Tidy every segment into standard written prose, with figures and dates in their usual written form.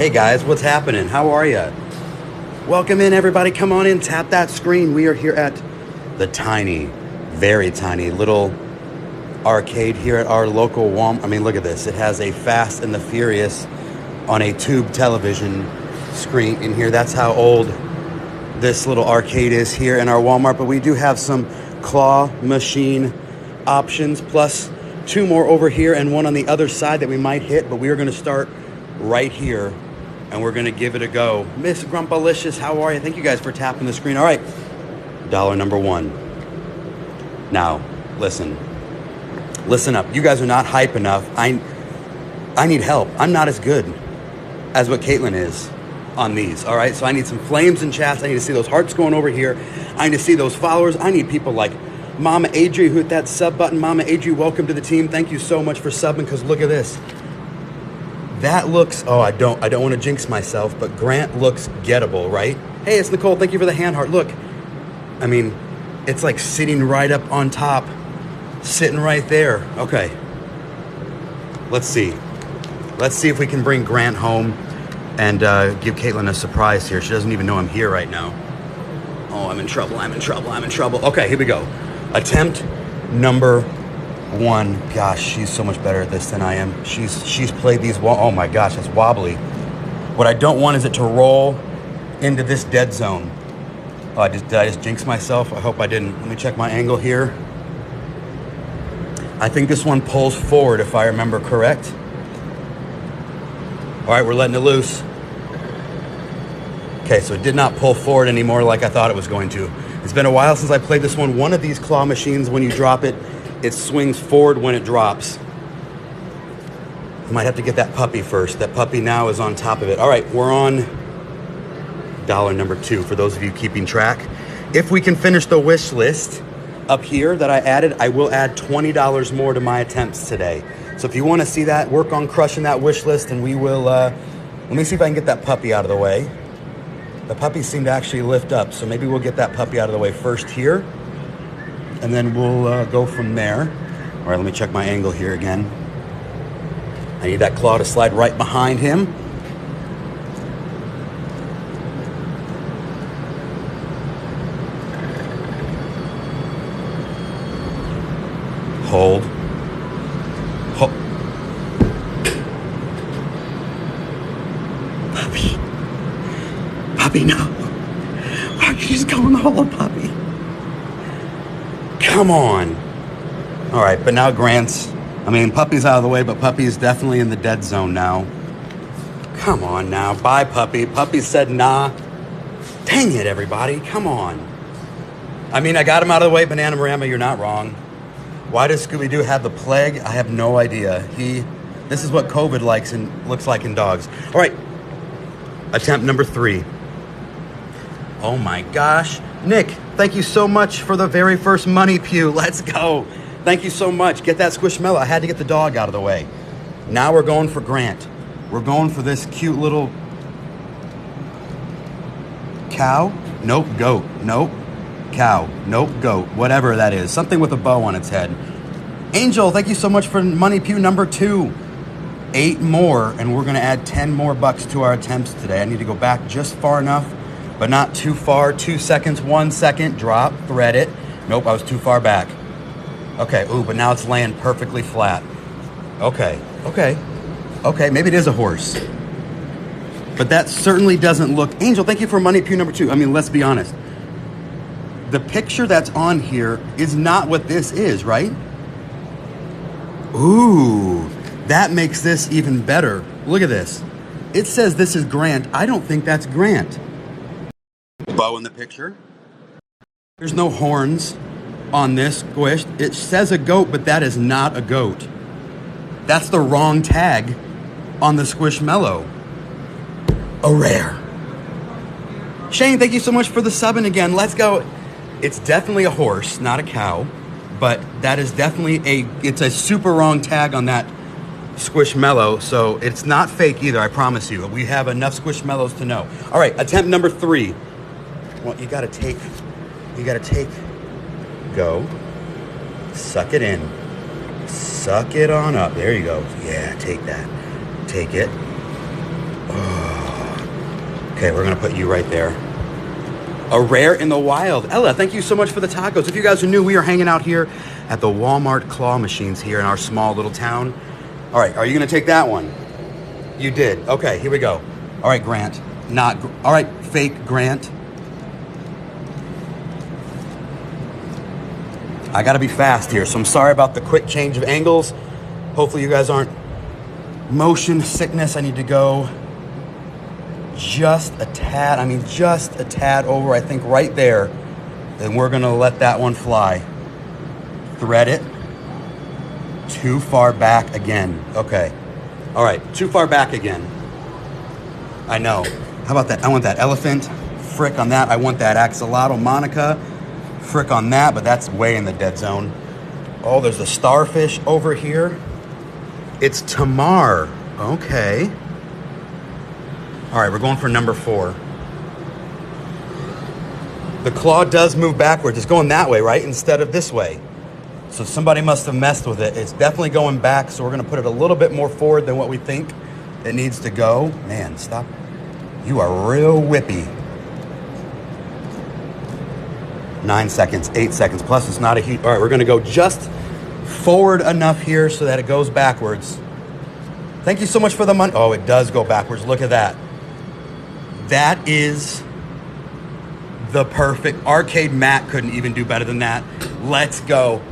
Hey guys, what's happening? How are you? Welcome in, everybody. Come on in, tap that screen. We are here at the tiny, very tiny little arcade here at our local Walmart. I mean, look at this. It has a Fast and the Furious on a tube television screen in here. That's how old this little arcade is here in our Walmart. But we do have some claw machine options, plus two more over here and one on the other side that we might hit. But we are going to start right here, and we're going to give it a go. Miss Grumpalicious, how are you? Thank you guys for tapping the screen. All right, dollar number one. Now, listen up. You guys are not hype enough. I need help. I'm not as good as what Caitlin is on these, all right? So I need some flames in chats. I need to see those hearts going over here. I need to see those followers. I need people like Mama Adri who hit that sub button. Mama Adri, welcome to the team. Thank you so much for subbing, because look at this. That looks, I don't want to jinx myself, but Grant looks gettable, right? Hey, it's Nicole. Thank you for the hand heart. Look, I mean, it's like sitting right up on top, sitting right there. Okay. Let's see. Let's see if we can bring Grant home and give Caitlin a surprise here. She doesn't even know I'm here right now. Oh, I'm in trouble. Okay, here we go. Attempt number one. Gosh, she's so much better at this than I am. She's played these. Oh my gosh, that's wobbly. What I don't want is it to roll into this dead zone. Oh, did I just jinx myself? I hope I didn't. Let me check my angle here. I think this one pulls forward, if I remember correct. All right, we're letting it loose. Okay, so it did not pull forward anymore like I thought it was going to. It's been a while since I played this one. One of these claw machines, when you drop it, it swings forward when it drops. I might have to get that puppy first. That puppy now is on top of it. All right, we're on dollar number two for those of you keeping track. If we can finish the wish list up here that I added, I will add $20 more to my attempts today. So if you want to see that, work on crushing that wish list, and we will, let me see if I can get that puppy out of the way. The puppy seemed to actually lift up, so maybe we'll get that puppy out of the way first here, and then we'll go from there. All right, let me check my angle here again. I need that claw to slide right behind him. Hold. Puppy, no. Why are you just going the hole, puppy? Come on. All right, but now Puppy's out of the way, but Puppy's definitely in the dead zone now. Come on now. Bye, Puppy. Puppy said nah. Dang it, everybody. Come on. I got him out of the way. Banana Marama, you're not wrong. Why does Scooby-Doo have the plague? I have no idea. This is what COVID looks like in dogs. All right. Attempt number three. Oh my gosh. Nick, thank you so much for the very first money pew. Let's go. Thank you so much. Get that squishmallow. I had to get the dog out of the way. Now we're going for Grant. We're going for this cute little cow. Nope, goat. Nope, cow. Nope, goat. Whatever that is. Something with a bow on its head. Angel, thank you so much for money pew number 2. 8 more, and we're going to add 10 more bucks to our attempts today. I need to go back just far enough, but not too far. 2 seconds, 1 second, drop, thread it. Nope, I was too far back. Okay, but now it's laying perfectly flat. Okay, maybe it is a horse. But that certainly doesn't look... Angel, thank you for money pew number 2. Let's be honest. The picture that's on here is not what this is, right? Ooh, that makes this even better. Look at this. It says this is Grant. I don't think that's Grant. Bow in the picture. There's no horns on this squish. It says a goat, but that is not a goat. That's the wrong tag on the squishmallow. A rare. Shane, thank you so much for the subbing again. Let's go. It's definitely a horse, not a cow, but that is definitely it's a super wrong tag on that squishmallow, so it's not fake either, I promise you. We have enough squishmallows to know. All right, attempt number 3. Well, you gotta take, go, suck it in, suck it on up. There you go. Yeah, take that. Take it. Oh. Okay, we're gonna put you right there. A rare in the wild. Ella, thank you so much for the tacos. If you guys are new, we are hanging out here at the Walmart claw machines here in our small little town. All right, are you gonna take that one? You did. Okay, here we go. All right, Grant. All right, fake Grant. I gotta be fast here, so I'm sorry about the quick change of angles. Hopefully you guys aren't motion sickness. I need to go just a tad over, I think right there. And we're gonna let that one fly. Thread it. Too far back again. Okay. All right, too far back again. I know. How about that? I want that elephant. Frick on that. I want that axolotl Monica. Frick on that, but that's way in the dead zone. Oh, there's a starfish over here. It's Tamar. Okay. All right, we're going for number 4. The claw does move backwards. It's going that way, right? Instead of this way. So somebody must have messed with it. It's definitely going back, so we're going to put it a little bit more forward than what we think it needs to go. Man, stop. You are real whippy. 9 seconds, 8 seconds. Plus, it's not a heat. All right, we're going to go just forward enough here so that it goes backwards. Thank you so much for the money. Oh, it does go backwards. Look at that. That is the perfect. Arcade Matt couldn't even do better than that. Let's go.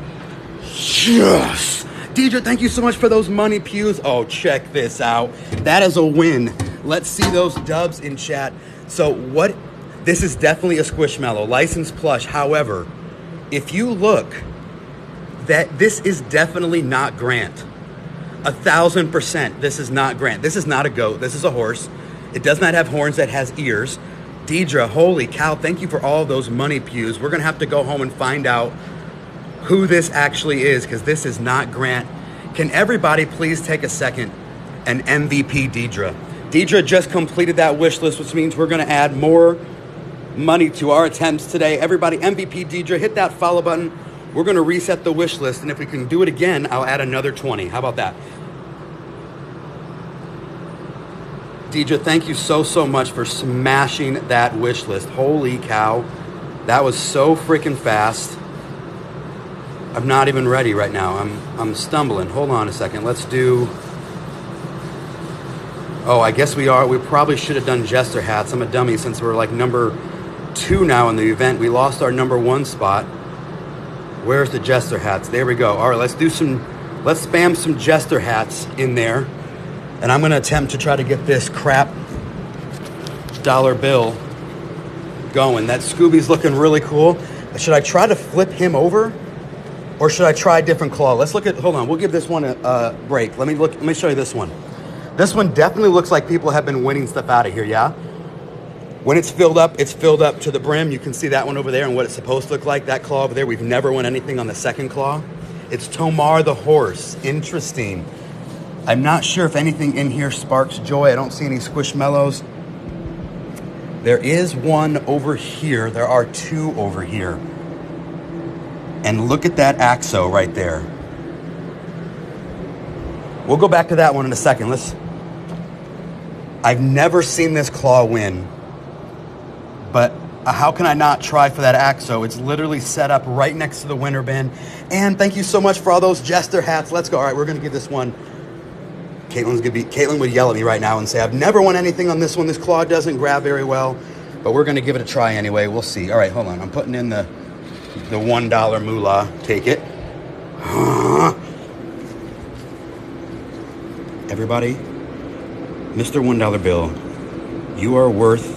Yes. Deidre, thank you so much for those money pews. Oh, check this out. That is a win. Let's see those dubs in chat. So what? This is definitely a squishmallow, licensed plush. However, if you look, that this is definitely not Grant. 1,000%. This is not Grant. This is not a goat. This is a horse. It does not have horns. That has ears. Deidre, holy cow, thank you for all those money pews. We're going to have to go home and find out who this actually is, because this is not Grant. Can everybody please take a second and MVP Deidre? Deidre just completed that wish list, which means we're going to add more money to our attempts today. Everybody, MVP Deidre, hit that follow button. We're going to reset the wish list, and if we can do it again, I'll add another 20. How about that? Deidre, thank you so much for smashing that wish list. Holy cow. That was so freaking fast. I'm not even ready right now. I'm stumbling. Hold on a second. Let's do... Oh, I guess we are. We probably should have done jester hats. I'm a dummy since we're like number 2 now in the event. We lost our number 1 spot. Where's the jester hats? There we go. All right, let's spam some jester hats in there. And I'm going to attempt to try to get this crap dollar bill going. That Scooby's looking really cool. Should I try to flip him over? Or should I try a different claw? Let's look at, hold on, we'll give this one a break. Let me show you this one. This one definitely looks like people have been winning stuff out of here, yeah? When it's filled up to the brim. You can see that one over there and what it's supposed to look like. That claw over there, we've never won anything on the second claw. It's Tomar the horse. Interesting. I'm not sure if anything in here sparks joy. I don't see any squishmallows. There is one over here. There are 2 over here. And look at that axo right there. We'll go back to that one in a second. I've never seen this claw win. But how can I not try for that axo? It's literally set up right next to the winner bin. And thank you so much for all those jester hats. Let's go. All right, we're going to give this one. Caitlin would yell at me right now and say, I've never won anything on this one. This claw doesn't grab very well. But we're going to give it a try anyway. We'll see. All right, hold on. I'm putting in the $1 moolah. Take it. Everybody, Mr. $1 bill, you are worth...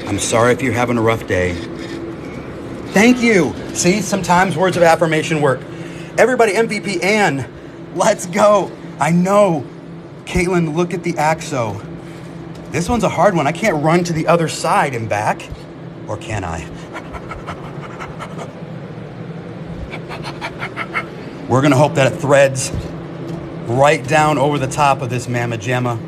I'm sorry if you're having a rough day. Thank you. See, sometimes words of affirmation work. Everybody, MVP Ann, let's go. I know. Caitlin, look at the axo. This one's a hard one. I can't run to the other side and back. Or can I? We're going to hope that it threads right down over the top of this mamma jamma.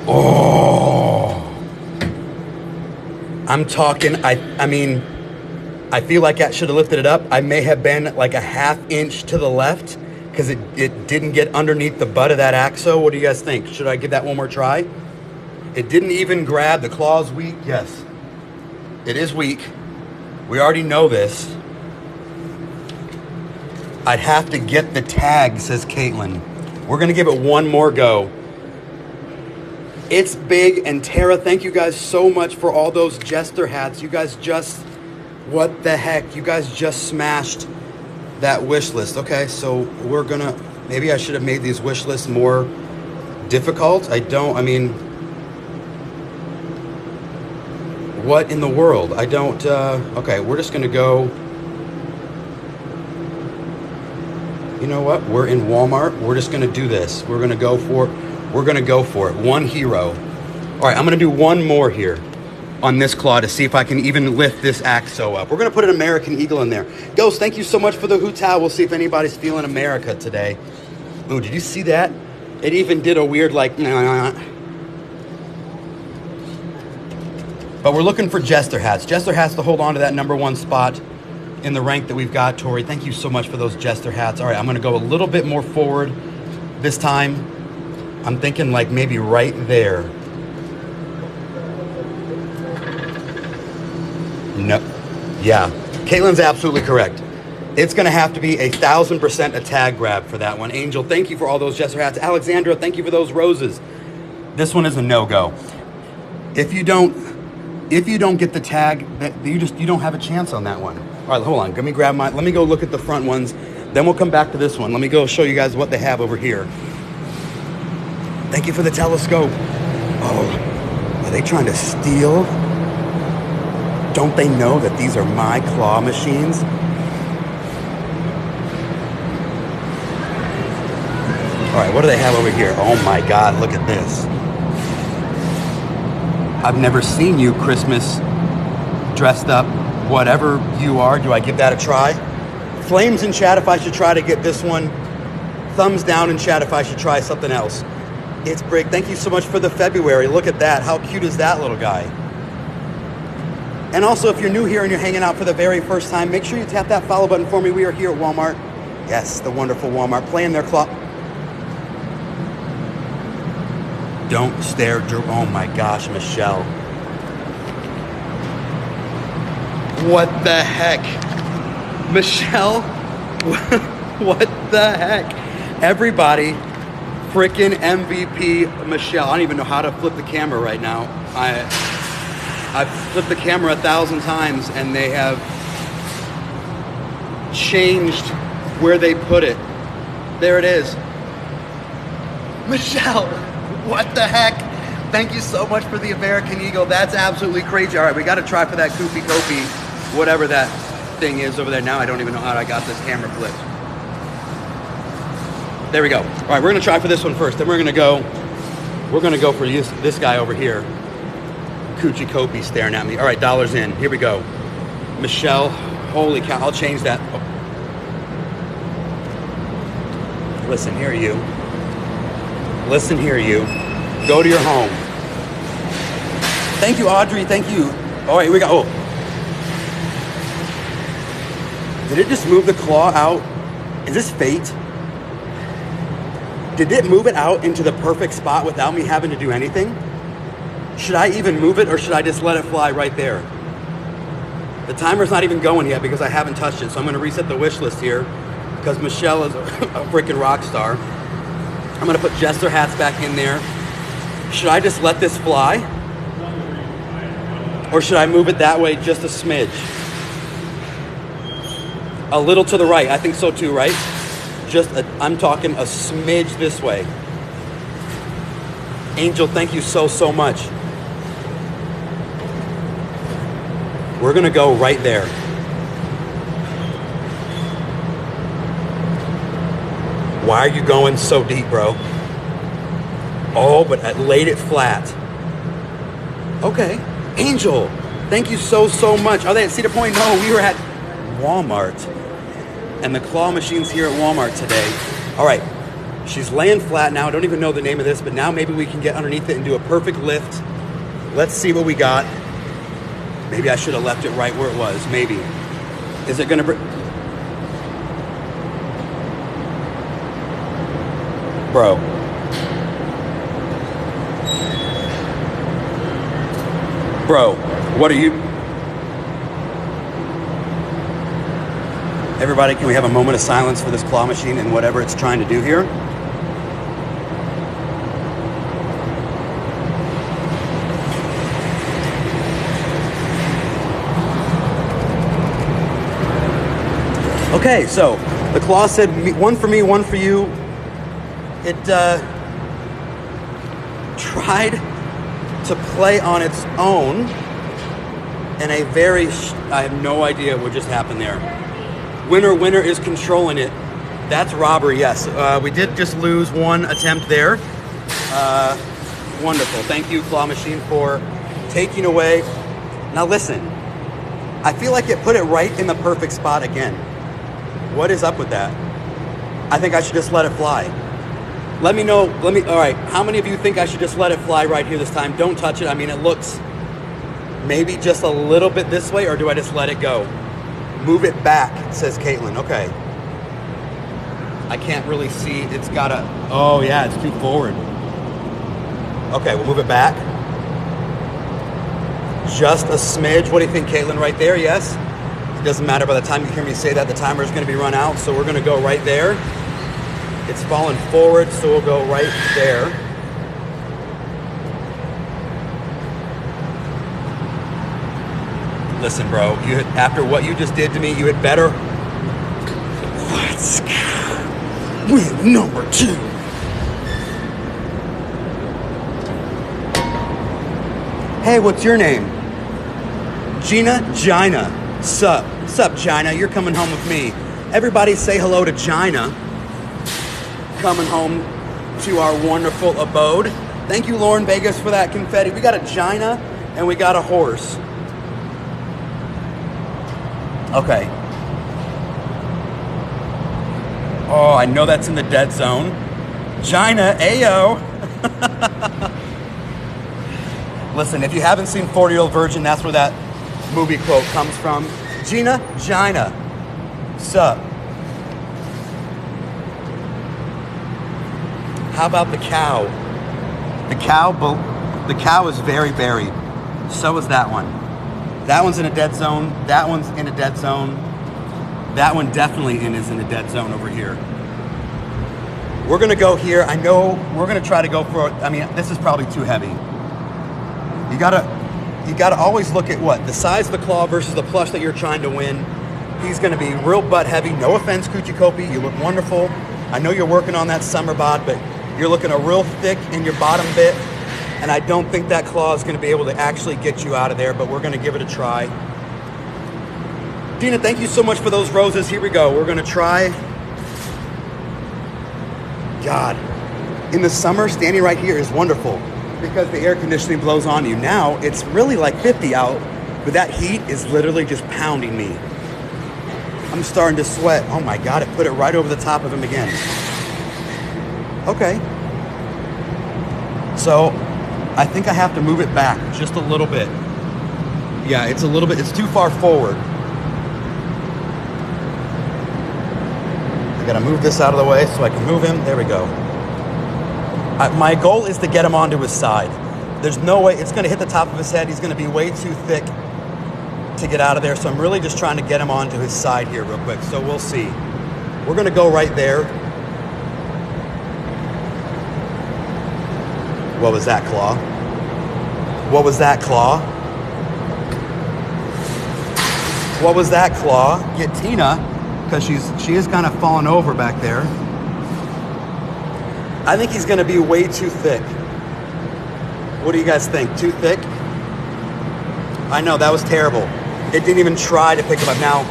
Oh, I'm talking, I mean, I feel like I should have lifted it up. I may have been like a ½ inch to the left because it didn't get underneath the butt of that axle. What do you guys think? Should I give that one more try? It didn't even grab. The claw's weak. Yes, it is weak. We already know this. I'd have to get the tag, says Caitlin. We're going to give it one more go. It's big. And Tara, thank you guys so much for all those Jester hats. You guys just, what the heck? You guys just smashed that wish list. Okay, so we're going to, maybe I should have made these wish lists more difficult. I mean, what in the world? I don't, okay, we're just going to go. You know what? We're in Walmart. We're just going to do this. We're going to go for it. One hero. All right, I'm going to do one more here on this claw to see if I can even lift this axo up. We're going to put an American Eagle in there. Ghost, thank you so much for the hoot towel. We'll see if anybody's feeling America today. Ooh, did you see that? It even did a weird like, nah. But we're looking for Jester hats. Jester hats to hold on to that #1 spot in the rank that we've got. Tori, thank you so much for those Jester hats. All right, I'm going to go a little bit more forward this time. I'm thinking like maybe right there. No. Yeah. Caitlin's absolutely correct. It's going to have to be 1,000% a tag grab for that one. Angel, thank you for all those Jester hats. Alexandra, thank you for those roses. This one is a no-go. If you don't get the tag, you don't have a chance on that one. All right, hold on. Let me go look at the front ones. Then we'll come back to this one. Let me go show you guys what they have over here. Thank you for the telescope. Oh, are they trying to steal? Don't they know that these are my claw machines? All right, what do they have over here? Oh my God, look at this. I've never seen you Christmas dressed up, whatever you are. Do I give that a try? Flames in chat if I should try to get this one. Thumbs down in chat if I should try something else. It's Brig. Thank you so much for the February. Look at that. How cute is that little guy? And also, if you're new here and you're hanging out for the very first time, make sure you tap that follow button for me. We are here at Walmart. Yes, the wonderful Walmart. Playing their claw. Don't stare, Drew. Oh my gosh, Michelle. What the heck? Michelle? What the heck? Everybody, freaking MVP Michelle. I don't even know how to flip the camera right now. I've flipped the camera 1,000 times and they have changed where they put it. There it is. Michelle, what the heck? Thank you so much for the American Eagle. That's absolutely crazy. All right, we got to try for that Koopy Koopy, whatever that thing is over there. Now I don't even know how I got this camera flipped. There we go. All right, we're going to try for this one first. Then we're going to go for this guy over here. Coochie Koopy staring at me. All right, dollars in. Here we go. Michelle, holy cow. I'll change that. Oh. Listen, here you. Listen here, you. Go to your home. Thank you, Audrey. Thank you. All right, here we go. Oh. Did it just move the claw out? Is this fate? Did it move it out into the perfect spot without me having to do anything? Should I even move it or should I just let it fly right there? The timer's not even going yet because I haven't touched it. So I'm going to reset the wish list here because Michelle is a freaking rock star. I'm going to put Jester hats back in there. Should I just let this fly? Or should I move it that way just a smidge? A little to the right. I think so too, right? I'm talking a smidge this way. Angel, thank you so much. We're going to go right there. Why are you going so deep, bro? Oh, but I laid it flat. Okay. Angel, thank you so much. Are they at Cedar Point? No, we were at Walmart. And the claw machine's here at Walmart today. All right. She's laying flat now. I don't even know the name of this, but now maybe we can get underneath it and do a perfect lift. Let's see what we got. Maybe I should have left it right where it was. Maybe. Is it going to... Bro. Bro, what are you? Everybody, can we have a moment of silence for this claw machine and whatever it's trying to do here? Okay, so the claw said one for me, one for you. It tried to play on its own in a very, I have no idea what just happened there. Winner is controlling it. That's robbery, yes. We did just lose one attempt there. Wonderful. Thank you, claw machine, for taking away. Now listen, I feel like it put it right in the perfect spot again. What is up with that? I think I should just let it fly. Let me know, all right, how many of you think I should just let it fly right here this time? Don't touch it. I mean, it looks maybe just a little bit this way, or do I just let it go? Move it back, says Caitlin. Okay. I can't really see. It's got a, oh yeah, it's too forward. Okay, we'll move it back. Just a smidge. What do you think, Caitlin, right there? Yes? It doesn't matter. By the time you hear me say that, the timer is going to be run out. So we're going to go right there. It's falling forward, so we'll go right there. Listen, bro, you had, after what you just did to me, you had better. Let's win number 2. Hey, what's your name? Gina. Sup, Gina? You're coming home with me. Everybody say hello to Gina. Coming home to our wonderful abode. Thank you, Lauren Vegas, for that confetti. We got a Gina and we got a horse. Okay. Oh, I know that's in the dead zone. Gina, ayo. Listen, if you haven't seen 40-Year-Old Virgin, that's where that movie quote comes from. Gina. Sup? How about the cow? The cow is very buried. So is that one. That one's in a dead zone. That one's in a dead zone. That one definitely is in a dead zone over here. We're gonna go here. I know we're gonna try to go for, I mean, this is probably too heavy. You gotta always look at what? The size of the claw versus the plush that you're trying to win. He's gonna be real butt heavy. No offense, Kuchikopi, you look wonderful. I know you're working on that summer bod, but you're looking a real thick in your bottom bit, and I don't think that claw is gonna be able to actually get you out of there, but we're gonna give it a try. Dina, thank you so much for those roses. Here we go. We're gonna try. God, in the summer, standing right here is wonderful because the air conditioning blows on you. Now, it's really like 50 out, but that heat is literally just pounding me. I'm starting to sweat. Oh my God, it put it right over the top of him again. Okay. So, I think I have to move it back just a little bit. Yeah, it's a little bit, it's too far forward. I gotta move this out of the way so I can move him. There we go. My goal is to get him onto his side. There's no way, it's gonna hit the top of his head. He's gonna be way too thick to get out of there. So I'm really just trying to get him onto his side here real quick. So we'll see. We're gonna go right there. What was that, claw? What was that, claw? What was that, claw? Get Tina, because she is kind of falling over back there. I think he's going to be way too thick. What do you guys think? Too thick? I know, that was terrible. It didn't even try to pick him up. Now,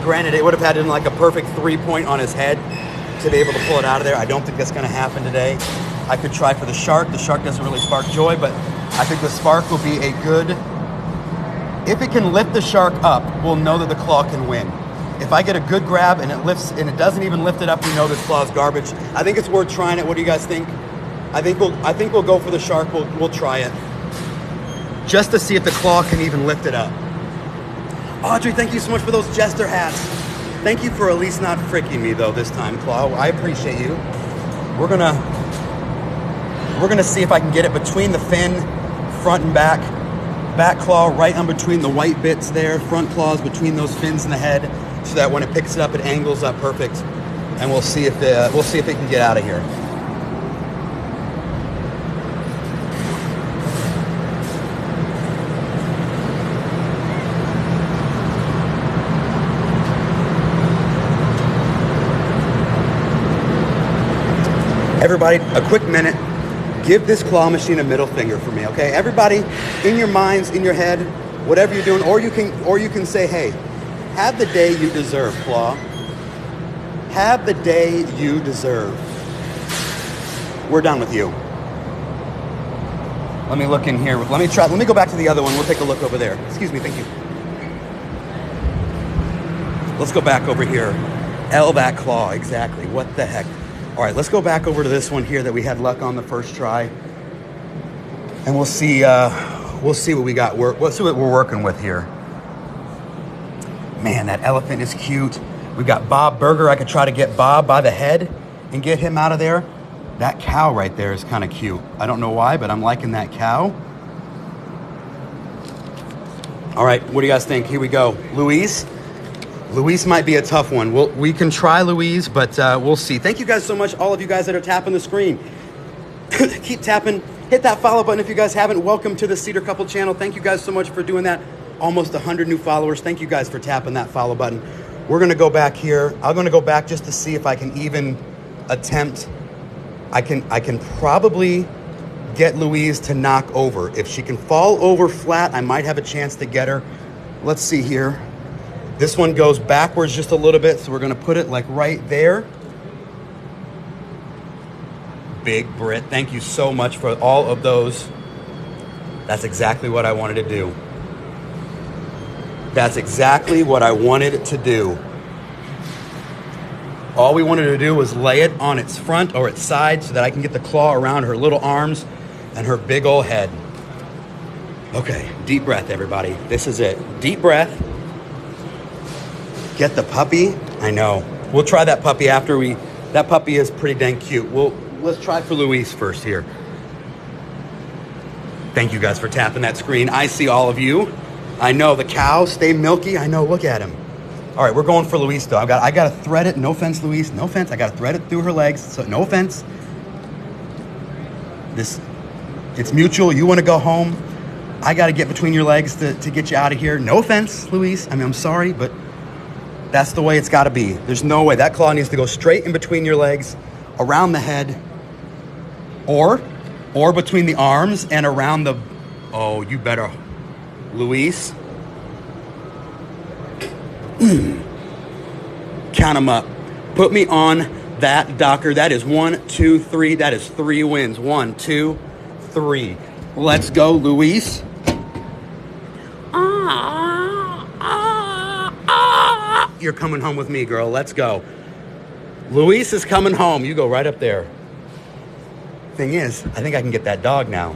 granted, it would have had him like a perfect 3-point on his head to be able to pull it out of there. I don't think that's going to happen today. I could try for the shark. The shark doesn't really spark joy, but I think the spark will be a good... If it can lift the shark up, we'll know that the claw can win. If I get a good grab and it lifts and it doesn't even lift it up, we know this claw's garbage. I think it's worth trying it. What do you guys think? I think we'll go for the shark. We'll try it. Just to see if the claw can even lift it up. Audrey, thank you so much for those jester hats. Thank you for at least not freaking me though this time, Claw. I appreciate you. We're gonna We're gonna see if I can get it between the fin, front and back. Back claw right on between the white bits there. Front claws between those fins and the head, so that when it picks it up, it angles up perfect. And we'll see if it can get out of here. Everybody, a quick minute. Give this claw machine a middle finger for me, okay? Everybody, in your minds, in your head, whatever you're doing, or you can say, hey, have the day you deserve, claw. Have the day you deserve. We're done with you. Let me look in here. Let me go back to the other one. We'll take a look over there. Excuse me, thank you. Let's go back over here. L that claw, exactly. What the heck? All right, let's go back over to this one here that we had luck on the first try. And we'll see what we got. We'll see what we're working with here. Man, that elephant is cute. We've got Bob Burger. I could try to get Bob by the head and get him out of there. That cow right there is kind of cute. I don't know why, but I'm liking that cow. All right, what do you guys think? Here we go. Louise. Louise might be a tough one. We can try Louise, but we'll see. Thank you guys so much, all of you guys that are tapping the screen. Keep tapping. Hit that follow button if you guys haven't. Welcome to the Cedar Couple channel. Thank you guys so much for doing that. Almost 100 new followers. Thank you guys for tapping that follow button. We're going to go back here. I'm going to go back just to see if I can even attempt. I can probably get Louise to knock over. If she can fall over flat, I might have a chance to get her. Let's see here. This one goes backwards just a little bit, so we're gonna put it like right there. Big Brit, thank you so much for all of those. That's exactly what I wanted to do. That's exactly what I wanted to do. All we wanted to do was lay it on its front or its side so that I can get the claw around her little arms and her big old head. Okay, deep breath, everybody. This is it. Deep breath. Get the puppy. I know. We'll try that puppy after that puppy is pretty dang cute. Let's try for Louise first here. Thank you guys for tapping that screen. I see all of you. I know the cows stay milky. I know, look at him. All right, we're going for Louise though. I gotta thread it. No offense, Louise. No offense. I gotta thread it through her legs. So no offense. It's mutual. You wanna go home. I gotta get between your legs to get you out of here. No offense, Louise. I mean, I'm sorry, but that's the way it's got to be. There's no way. That claw needs to go straight in between your legs, around the head, or between the arms and around the... Oh, you better. Luis. Count them up. Put me on that, Docker. That is 1, 2, 3. That is 3 wins. 1, 2, 3. Let's go, Luis. You're coming home with me, girl. Let's go. Luis is coming home. You go right up there. Thing is, I think I can get that dog now.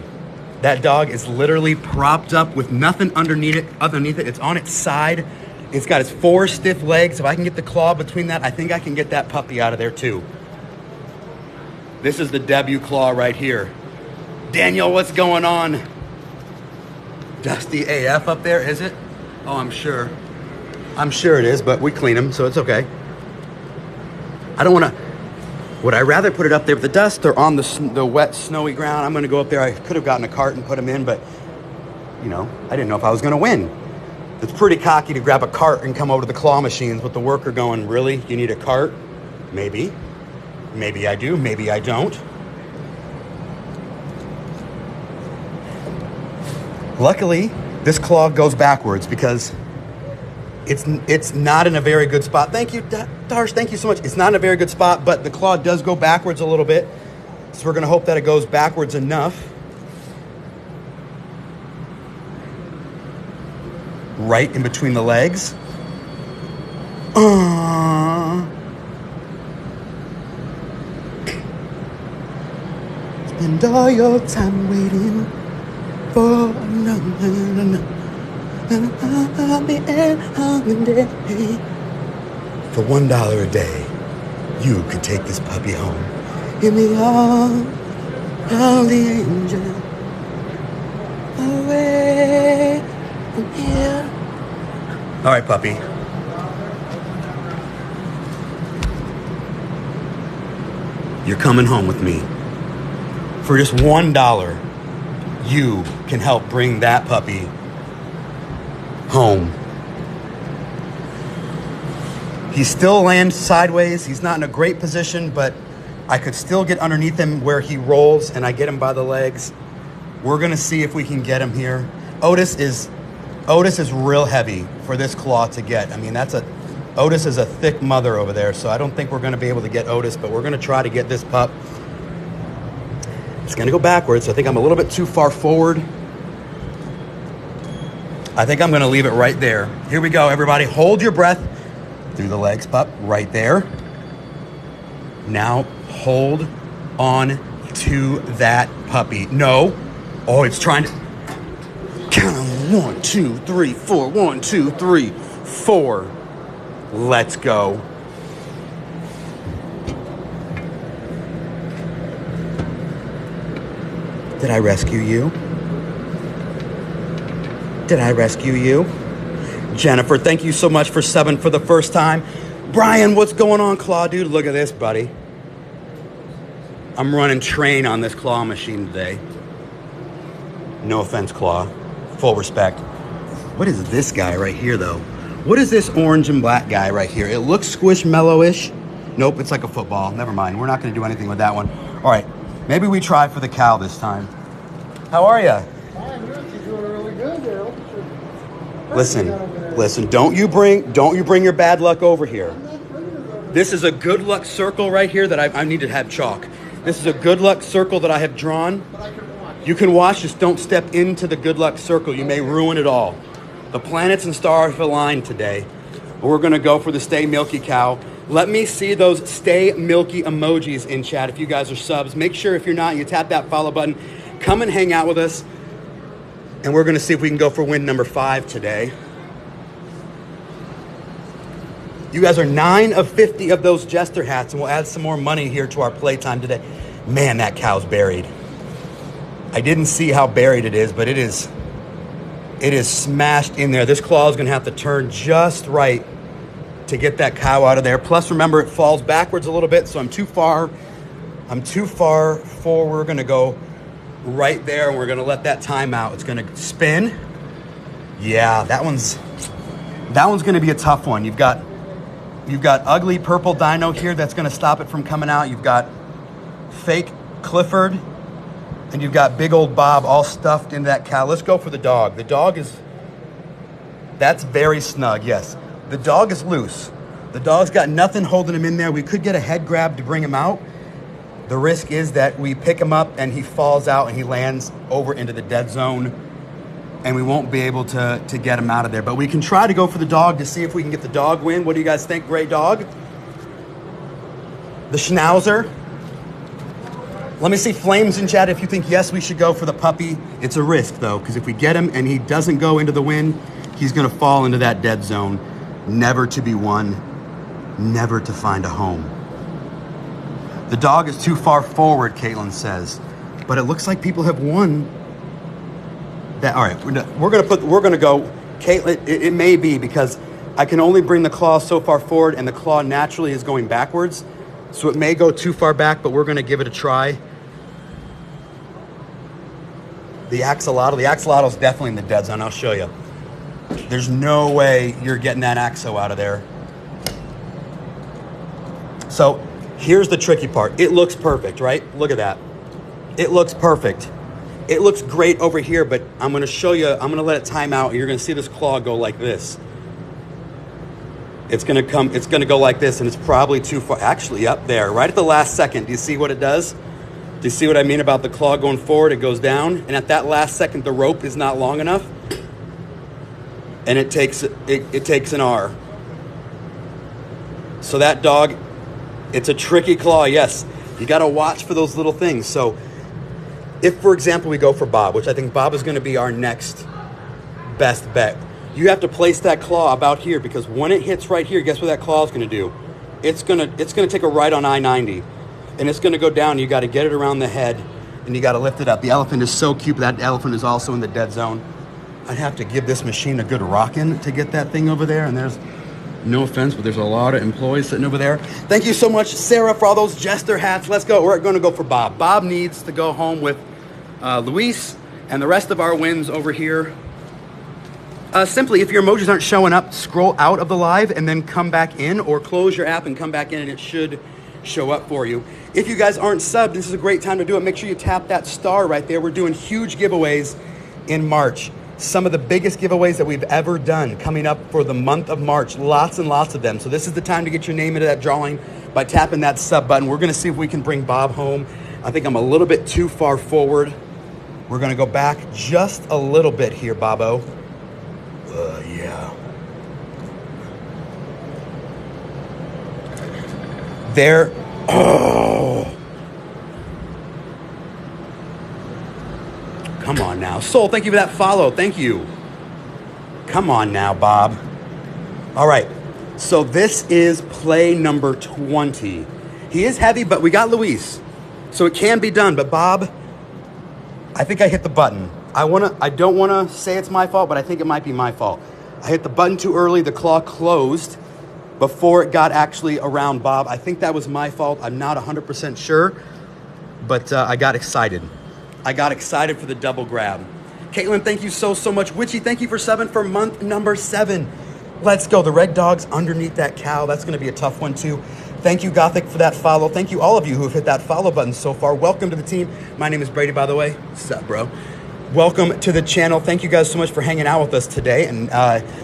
That dog is literally propped up with nothing underneath it. It's on its side. It's got its 4 stiff legs. If I can get the claw between that, I think I can get that puppy out of there too. This is the debut claw right here. Daniel, what's going on? Dusty AF up there, is it? Oh, I'm sure. I'm sure it is, but we clean them, so it's okay. I don't want to... Would I rather put it up there with the dust or on the wet, snowy ground? I'm going to go up there. I could have gotten a cart and put them in, but, you know, I didn't know if I was going to win. It's pretty cocky to grab a cart and come over to the claw machines with the worker going, really? You need a cart? Maybe. Maybe I do. Maybe I don't. Luckily, this claw goes backwards because it's not in a very good spot. Thank you, Darsh. Thank you so much. It's not in a very good spot, but the claw does go backwards a little bit. So we're going to hope that it goes backwards enough. Right in between the legs. Spend all your time waiting for no. I'll be at holiday. For $1 a day, you could take this puppy home. Give me all of the angel away from here. All right, puppy. You're coming home with me. For just $1, you can help bring that puppy home. He still lands sideways. He's not in a great position, but I could still get underneath him where he rolls, and I get him by the legs. We're gonna see if we can get him here. Otis is real heavy for this claw to get. I mean, Otis is a thick mother over there, so I don't think we're gonna be able to get Otis, but we're gonna try to get this pup. It's gonna go backwards. I think I'm a little bit too far forward. I think I'm gonna leave it right there. Here we go, everybody. Hold your breath through the legs, pup, right there. Now hold on to that puppy. No. Oh, it's trying to count on 1, 2, 3, 4. 1, 2, 3, 4. Let's go. Did I rescue you? Did I rescue you? Jennifer, thank you so much for subbing for the first time. Brian, what's going on, claw dude? Look at this, buddy. I'm running train on this claw machine today. No offense, claw. Full respect. What is this guy right here, though? What is this orange and black guy right here? It looks squishmallow-ish. Nope, it's like a football. Never mind. We're not going to do anything with that one. All right, maybe we try for the cow this time. How are you? Fine, you're doing really good there. Listen. Don't you bring your bad luck over here. This is a good luck circle right here that I need to have chalk. This is a good luck circle that I have drawn. But I can watch. You can watch, just don't step into the good luck circle. You may ruin it all. The planets and stars have aligned today. We're gonna go for the Stay Milky Cow. Let me see those Stay Milky emojis in chat if you guys are subs. Make sure if you're not, you tap that follow button. Come and hang out with us. And we're gonna see if we can go for win number 5 today. You guys are 9 of 50 of those jester hats, and we'll add some more money here to our playtime today. Man, that cow's buried. I didn't see how buried it is, but it is smashed in there. This claw is gonna have to turn just right to get that cow out of there. Plus, remember, it falls backwards a little bit, so I'm too far forward. We're gonna go right there, and we're gonna let that time out. It's gonna spin. Yeah, that one's gonna be a tough one. You've got ugly purple dino here that's gonna stop it from coming out. You've got fake Clifford, and you've got big old Bob all stuffed into that cow. Let's go for the dog. The dog that's very snug, yes. The dog is loose. The dog's got nothing holding him in there. We could get a head grab to bring him out. The risk is that we pick him up and he falls out and he lands over into the dead zone, and we won't be able to get him out of there. But we can try to go for the dog to see if we can get the dog win. What do you guys think, Great Dog? The Schnauzer. Let me see flames in chat if you think, yes, we should go for the puppy. It's a risk, though, because if we get him and he doesn't go into the win, he's going to fall into that dead zone, never to be won, never to find a home. The dog is too far forward, Caitlin says, but it looks like people have won that. All right, we're gonna go, Caitlin. It may be because I can only bring the claw so far forward, and the claw naturally is going backwards, so it may go too far back. But we're gonna give it a try. The axolotl is definitely in the dead zone. I'll show you. There's no way you're getting that axo out of there. So here's the tricky part. It looks perfect, right? Look at that. It looks perfect. It looks great over here, but I'm going to show you, I'm going to let it time out, and you're going to see this claw go like this. It's going to go like this, and it's probably too far. Actually, up there, right at the last second. Do you see what it does? Do you see what I mean about the claw going forward? It goes down, and at that last second, the rope is not long enough, and it takes an R. So that dog, it's a tricky claw, yes. You got to watch for those little things. So if, for example, we go for Bob, which I think Bob is going to be our next best bet, you have to place that claw about here, because when it hits right here, guess what that claw is going to do? It's going to take a right on I-90, and it's going to go down. You got to get it around the head. and you got to lift it up. The elephant is so cute, but that elephant is also in the dead zone. I'd have to give this machine a good rockin' to get that thing over there, and there's, no offense, but there's a lot of employees sitting over there. Thank you so much, Sarah, for all those jester hats. Let's go. We're going to go for Bob. Bob needs to go home with Luis and the rest of our wins over here. Simply, if your emojis aren't showing up, scroll out of the live and then come back in, or close your app and come back in, and it should show up for you. If you guys aren't subbed, this is a great time to do it. Make sure you tap that star right there. We're doing huge giveaways in March. Some of the biggest giveaways that we've ever done coming up for the month of March. Lots and lots of them. So this is the time to get your name into that drawing by tapping that sub button. We're going to see if we can bring Bob home. I think I'm a little bit too far forward. We're going to go back just a little bit here, Bobo. Yeah. There. Oh. Come on now. Soul, thank you for that follow. Thank you. Come on now, Bob. All right. So this is play number 20. He is heavy, but we got Luis. So it can be done. But Bob, I think I hit the button. I don't want to say it's my fault, but I think it might be my fault. I hit the button too early. The claw closed before it got actually around Bob. I think that was my fault. I'm not 100% sure, but I got excited. I got excited for the double grab. Caitlin, thank you so much. Witchy, thank you for subbing for month number 7. Let's go. The red dog's underneath that cow. That's going to be a tough one too. Thank you, Gothic, for that follow. Thank you, all of you who have hit that follow button so far. Welcome to the team. My name is Brady, by the way. What's up, bro? Welcome to the channel. Thank you guys so much for hanging out with us today. And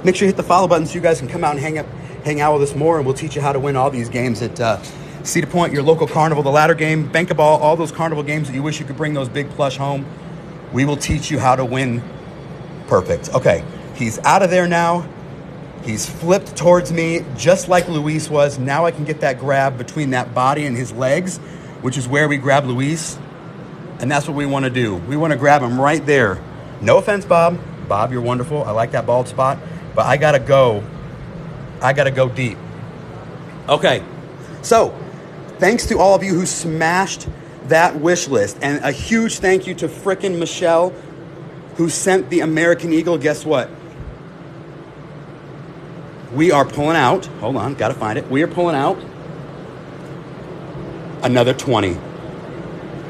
make sure you hit the follow button so you guys can come out and hang out with us more, and we'll teach you how to win all these games at Cedar Point, your local carnival, the ladder game, Bank-a-ball, all those carnival games that you wish you could bring those big plush home. We will teach you how to win. Perfect. Okay, he's out of there now. He's flipped towards me just like Luis was. Now I can get that grab between that body and his legs, which is where we grab Luis. And that's what we want to do. We want to grab him right there. No offense, Bob. Bob, you're wonderful. I like that bald spot. But I got to go. I got to go deep. Okay, so thanks to all of you who smashed that wish list. And a huge thank you to frickin' Michelle who sent the American Eagle. Guess what? We are pulling out. Hold on, got to find it. We are pulling out another 20.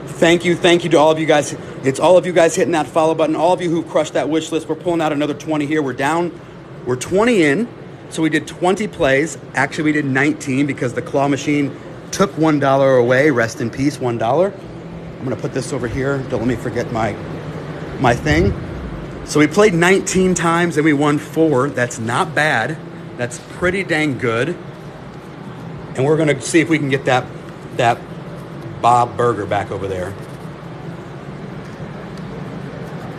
Thank you to all of you guys. It's all of you guys hitting that follow button. All of you who crushed that wish list. We're pulling out another 20 here. We're down. We're 20 in. So we did 20 plays. Actually, we did 19 because the claw machine took $1 away. Rest in peace, $1. I'm going to put this over here. Don't let me forget my thing. So we played 19 times and we won 4. That's not bad. That's pretty dang good. And we're going to see if we can get that Bob Burger back over there.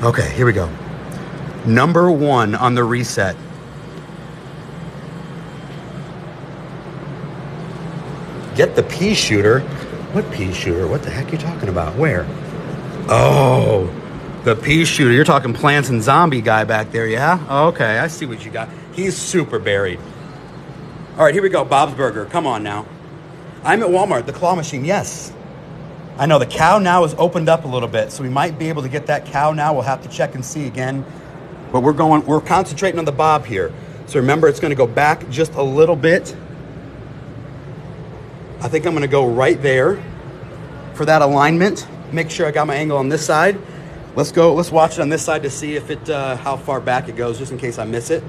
Okay, here we go. Number 1 on the reset. Get the pea shooter. What pea shooter? What the heck are you talking about? Where? Oh, the pea shooter. You're talking Plants and Zombie guy back there, yeah? Okay, I see what you got. He's super buried. All right, here we go. Bob's Burger. Come on now. I'm at Walmart. The claw machine, yes. I know the cow now is opened up a little bit, so we might be able to get that cow now. We'll have to check and see again. But we're concentrating on the Bob here. So remember, it's going to go back just a little bit. I think I'm going to go right there for that alignment. Make sure I got my angle on this side. Let's go. Let's watch it on this side to see if it how far back it goes, just in case I miss it.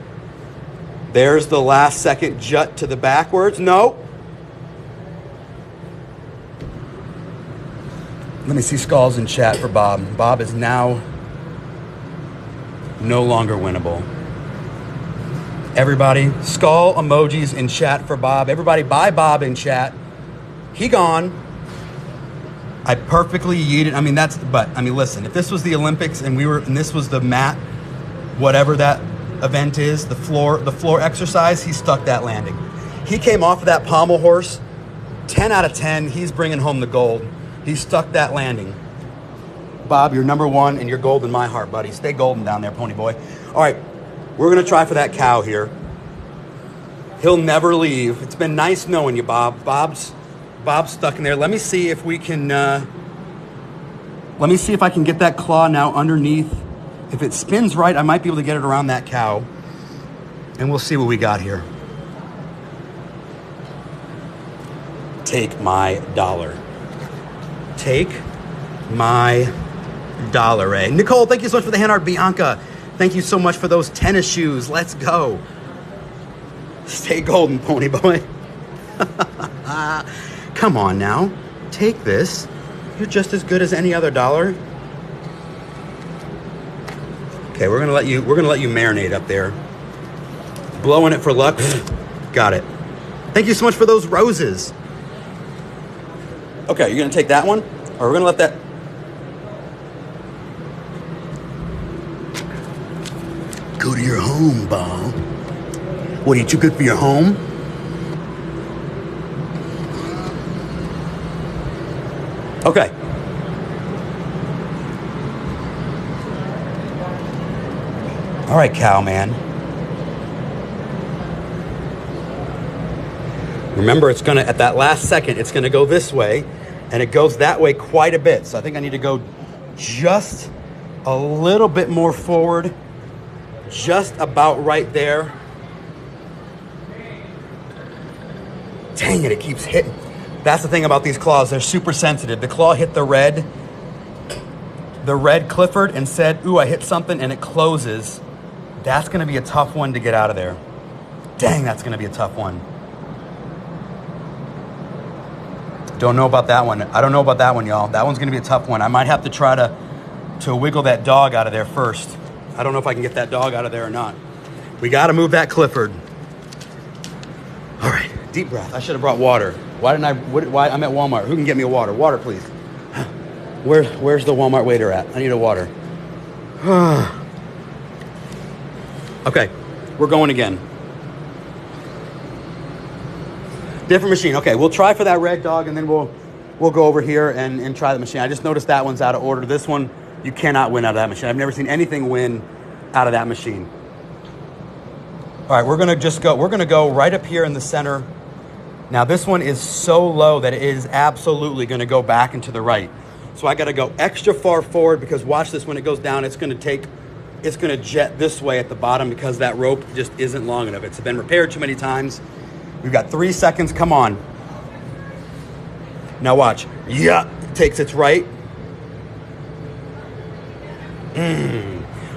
There's the last second jut to the backwards. No. Let me see skulls in chat for Bob. Bob is now no longer winnable. Everybody, skull emojis in chat for Bob. Everybody buy Bob in chat. He gone. I perfectly yeeted. I mean, listen, if this was the Olympics and this was the mat, whatever that event is, the floor exercise, he stuck that landing. He came off of that pommel horse, 10 out of 10. He's bringing home the gold. He stuck that landing. Bob, you're number 1 and you're gold in my heart, buddy. Stay golden down there, pony boy. All right, we're going to try for that cow here. He'll never leave. It's been nice knowing you, Bob. Bob's stuck in there. Let me see if we can Let me see if I can get that claw now underneath. If it spins right, I might be able to get it around that cow. And we'll see what we got here. Take my dollar. Take my dollar, eh? Nicole, thank you so much for the hand art. Bianca, thank you so much for those tennis shoes. Let's go. Stay golden, pony boy. Come on now. Take this. You're just as good as any other dollar. Okay, we're gonna let you marinate up there. Blowing it for luck. Got it. Thank you so much for those roses. Okay, you're gonna take that one, or we're gonna let that. Go to your home, Bo. What, are you too good for your home? Okay. All right, cow man. Remember, it's gonna, at that last second, it's gonna go this way, and it goes that way quite a bit. So I think I need to go just a little bit more forward, just about right there. Dang it, it keeps hitting. That's the thing about these claws, they're super sensitive. The claw hit the red Clifford and said, ooh, I hit something, and it closes. That's gonna be a tough one to get out of there. Dang, that's gonna be a tough one. Don't know about that one. I don't know about that one, y'all. That one's gonna be a tough one. I might have to try to wiggle that dog out of there first. I don't know if I can get that dog out of there or not. We gotta move that Clifford. All right, deep breath. I should have brought water. Why didn't I, why, I'm at Walmart. Who can get me a water? Water, please. Where's the Walmart waiter at? I need a water. Okay, we're going again. Different machine. Okay, we'll try for that red dog, and then we'll go over here and try the machine. I just noticed that one's out of order. This one, you cannot win out of that machine. I've never seen anything win out of that machine. All right, we're gonna go right up here in the center. Now this one is so low that it is absolutely gonna go back and to the right. So I gotta go extra far forward, because watch this, when it goes down, it's gonna jet this way at the bottom because that rope just isn't long enough. It's been repaired too many times. We've got 3 seconds, come on. Now watch, yeah, takes its right.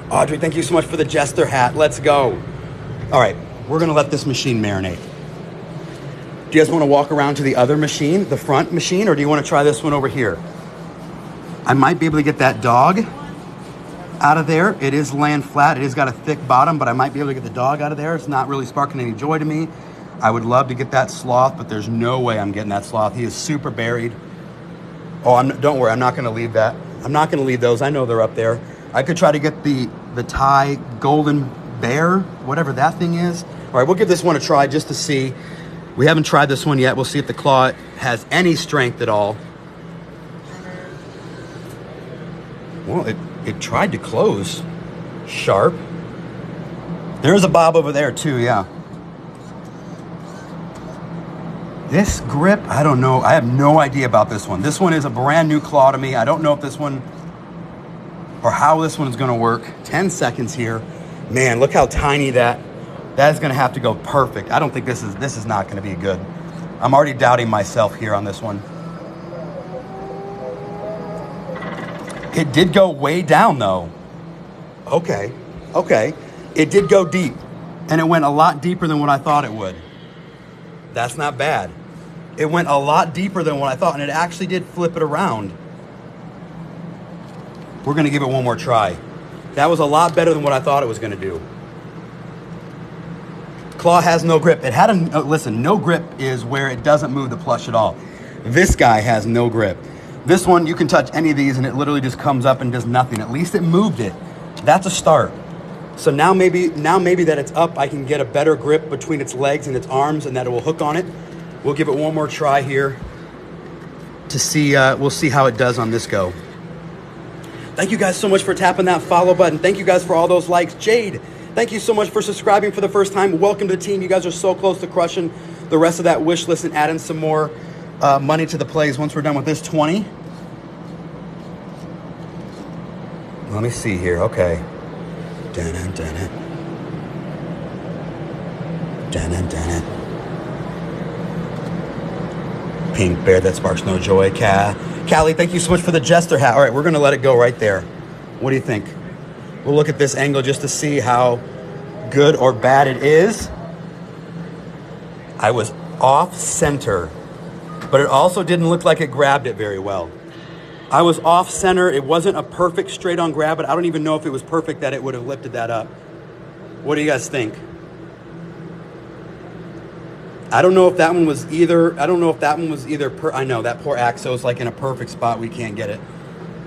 Audrey, thank you so much for the jester hat, let's go. All right, we're gonna let this machine marinate. Do you guys wanna walk around to the other machine, the front machine, or do you wanna try this one over here? I might be able to get that dog out of there. It is laying flat, it has got a thick bottom, but I might be able to get the dog out of there. It's not really sparking any joy to me. I would love to get that sloth, but there's no way I'm getting that sloth. He is super buried. Oh, don't worry, I'm not gonna leave that. I'm not gonna leave those, I know they're up there. I could try to get the Thai golden bear, whatever that thing is. All right, we'll give this one a try just to see. We haven't tried this one yet. We'll see if the claw has any strength at all. Well, it tried to close sharp. There's a bob over there too, yeah. This grip, I don't know. I have no idea about this one. This one is a brand new claw to me. I don't know if this one, or how this one is gonna work. 10 seconds here. Man, look how tiny that is gonna have to go perfect. I don't think this is not gonna be good. I'm already doubting myself here on this one. It did go way down though. Okay. It did go deep, and it went a lot deeper than what I thought it would. That's not bad. It went a lot deeper than what I thought, and it actually did flip it around. We're gonna give it one more try. That was a lot better than what I thought it was gonna do. Claw has no grip. It had listen, no grip is where it doesn't move the plush at all. This guy has no grip. This one, you can touch any of these and it literally just comes up and does nothing. At least it moved it. That's a start. So now maybe that it's up, I can get a better grip between its legs and its arms, and that it will hook on it. We'll give it one more try here to see, we'll see how it does on this go. Thank you guys so much for tapping that follow button. Thank you guys for all those likes. Jade, thank you so much for subscribing for the first time. Welcome to the team. You guys are so close to crushing the rest of that wish list and adding some more money to the plays once we're done with this 20. Let me see here. Okay. Dun it, dun it. Dun it, dun it. Pink bear that sparks no joy. Callie, thank you so much for the jester hat. All right, we're going to let it go right there. What do you think? We'll look at this angle just to see how good or bad it is. I was off center, but it also didn't look like it grabbed it very well. I was off center. It wasn't a perfect straight on grab, but I don't even know if it was perfect that it would have lifted that up. What do you guys think? I don't know if that one was either. I know that poor Axo's like in a perfect spot. We can't get it.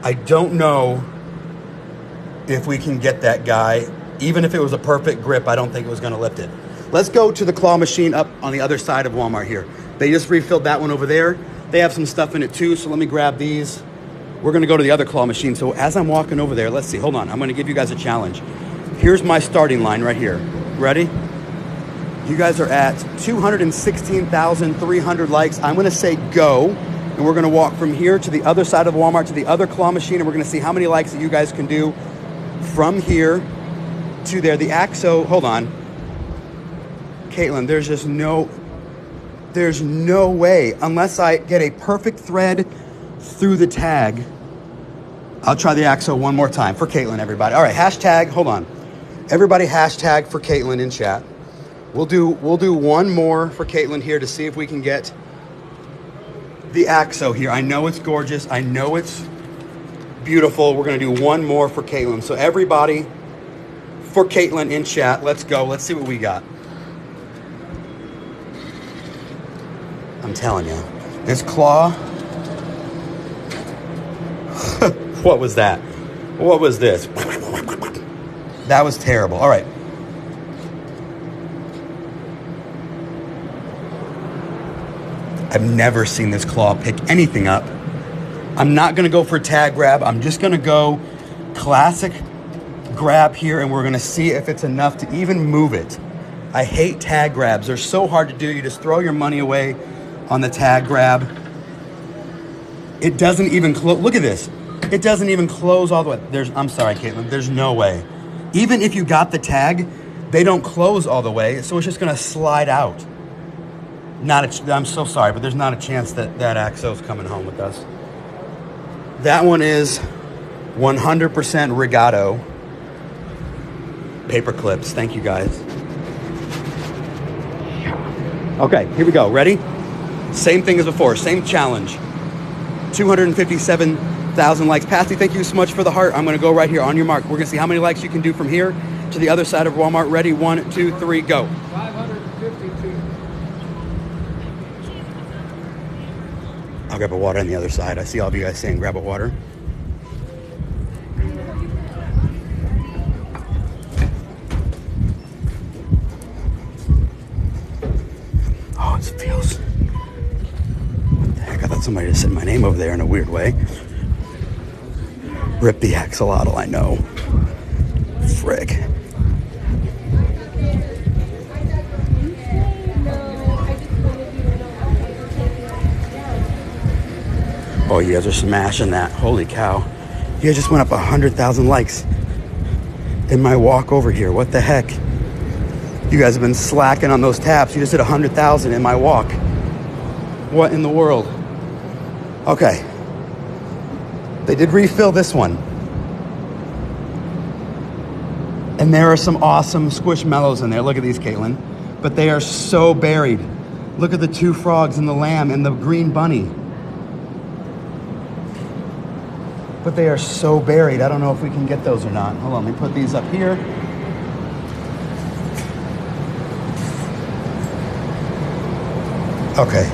I don't know if we can get that guy. Even if it was a perfect grip, I don't think it was going to lift it. Let's go to the claw machine up on the other side of Walmart here. They just refilled that one over there. They have some stuff in it too, so let me grab these. We're going to go to the other claw machine. So as I'm walking over there, let's see. Hold on. I'm going to give you guys a challenge. Here's my starting line right here. Ready? You guys are at 216,300 likes. I'm going to say go, and we're going to walk from here to the other side of Walmart to the other claw machine, and we're going to see how many likes that you guys can do from here to there. The Axo, hold on. Caitlin, there's no way, unless I get a perfect thread through the tag. I'll try the Axo one more time for Caitlin, everybody. All right, hashtag, hold on. Everybody hashtag for Caitlin in chat. We'll do one more for Caitlin here to see if we can get the Axo here. I know it's gorgeous. I know it's beautiful. We're going to do one more for Caitlin. So everybody for Caitlin in chat, let's go. Let's see what we got. I'm telling you, this claw. What was that? What was this? That was terrible. All right. I've never seen this claw pick anything up. I'm not going to go for a tag grab. I'm just going to go classic grab here, and we're going to see if it's enough to even move it. I hate tag grabs. They're so hard to do. You just throw your money away on the tag grab. It doesn't even close. Look at this. It doesn't even close all the way. I'm sorry, Caitlin. There's no way. Even if you got the tag, they don't close all the way, so it's just going to slide out. I'm so sorry, but there's not a chance that Axo's coming home with us. That one is 100% Regato. Paper clips. Thank you, guys. Okay, here we go. Ready? Same thing as before. Same challenge. 257,000 likes. Patty, thank you so much for the heart. I'm going to go right here on your mark. We're going to see how many likes you can do from here to the other side of Walmart. Ready? 1, 2, 3, go. 552. I'll grab a water on the other side. I see all of you guys saying grab a water. Oh, it feels... What the heck? I thought somebody just said my name over there in a weird way. Rip the axolotl, I know. Frig. Oh, you guys are smashing that. Holy cow. You guys just went up 100,000 likes in my walk over here. What the heck? You guys have been slacking on those taps. You just did 100,000 in my walk. What in the world? Okay. They did refill this one. And there are some awesome squishmallows in there. Look at these, Caitlin. But they are so buried. Look at the 2 frogs and the lamb and the green bunny. But they are so buried. I don't know if we can get those or not. Hold on, let me put these up here. Okay.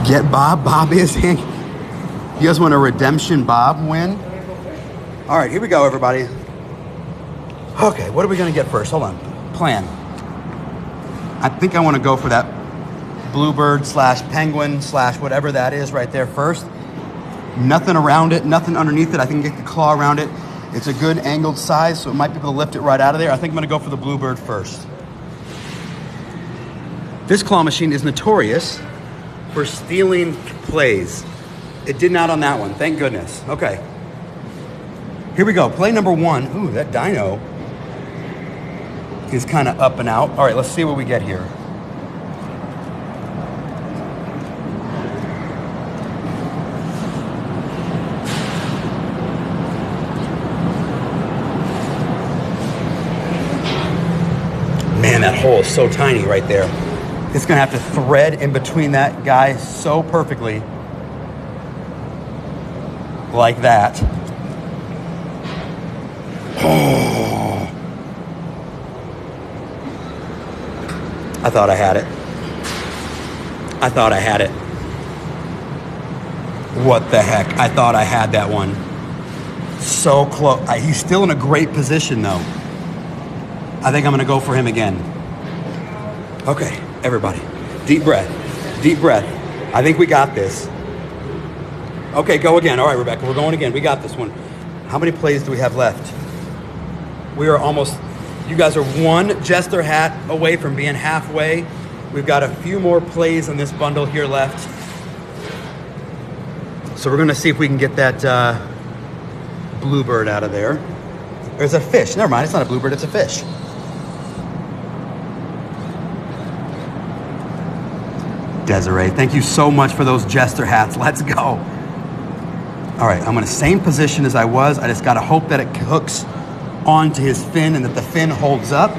Get Bob. Bob is in. You guys want a redemption Bob win? All right, here we go, everybody. Okay, what are we going to get first? Hold on. Plan. I think I want to go for that bluebird / penguin / whatever that is right there first. Nothing around it, nothing underneath it. I can get the claw around it. It's a good angled size, so it might be able to lift it right out of there. I think I'm going to go for the bluebird first. This claw machine is notorious for stealing plays. It did not on that one. Thank goodness. Okay. Here we go. Play number 1. Ooh, that dino is kind of up and out. All right, let's see what we get here. Man, that hole is so tiny right there. It's gonna have to thread in between that guy so perfectly. Like that. Oh. I thought I had it. I thought I had it. What the heck? I thought I had that one. So close. He's still in a great position though. I think I'm gonna go for him again. Okay, everybody. Deep breath. Deep breath. I think we got this. Okay, go again. All right, Rebecca, we're going again. We got this one. How many plays do we have left? We are almost, you guys are one Jester hat away from being halfway. We've got a few more plays in this bundle here left. So we're gonna see if we can get that bluebird out of there. There's a fish. Never mind, it's not a bluebird, it's a fish. Desiree, thank you so much for those Jester hats. Let's go. All right, I'm in the same position as I was. I just gotta hope that it hooks onto his fin and that the fin holds up.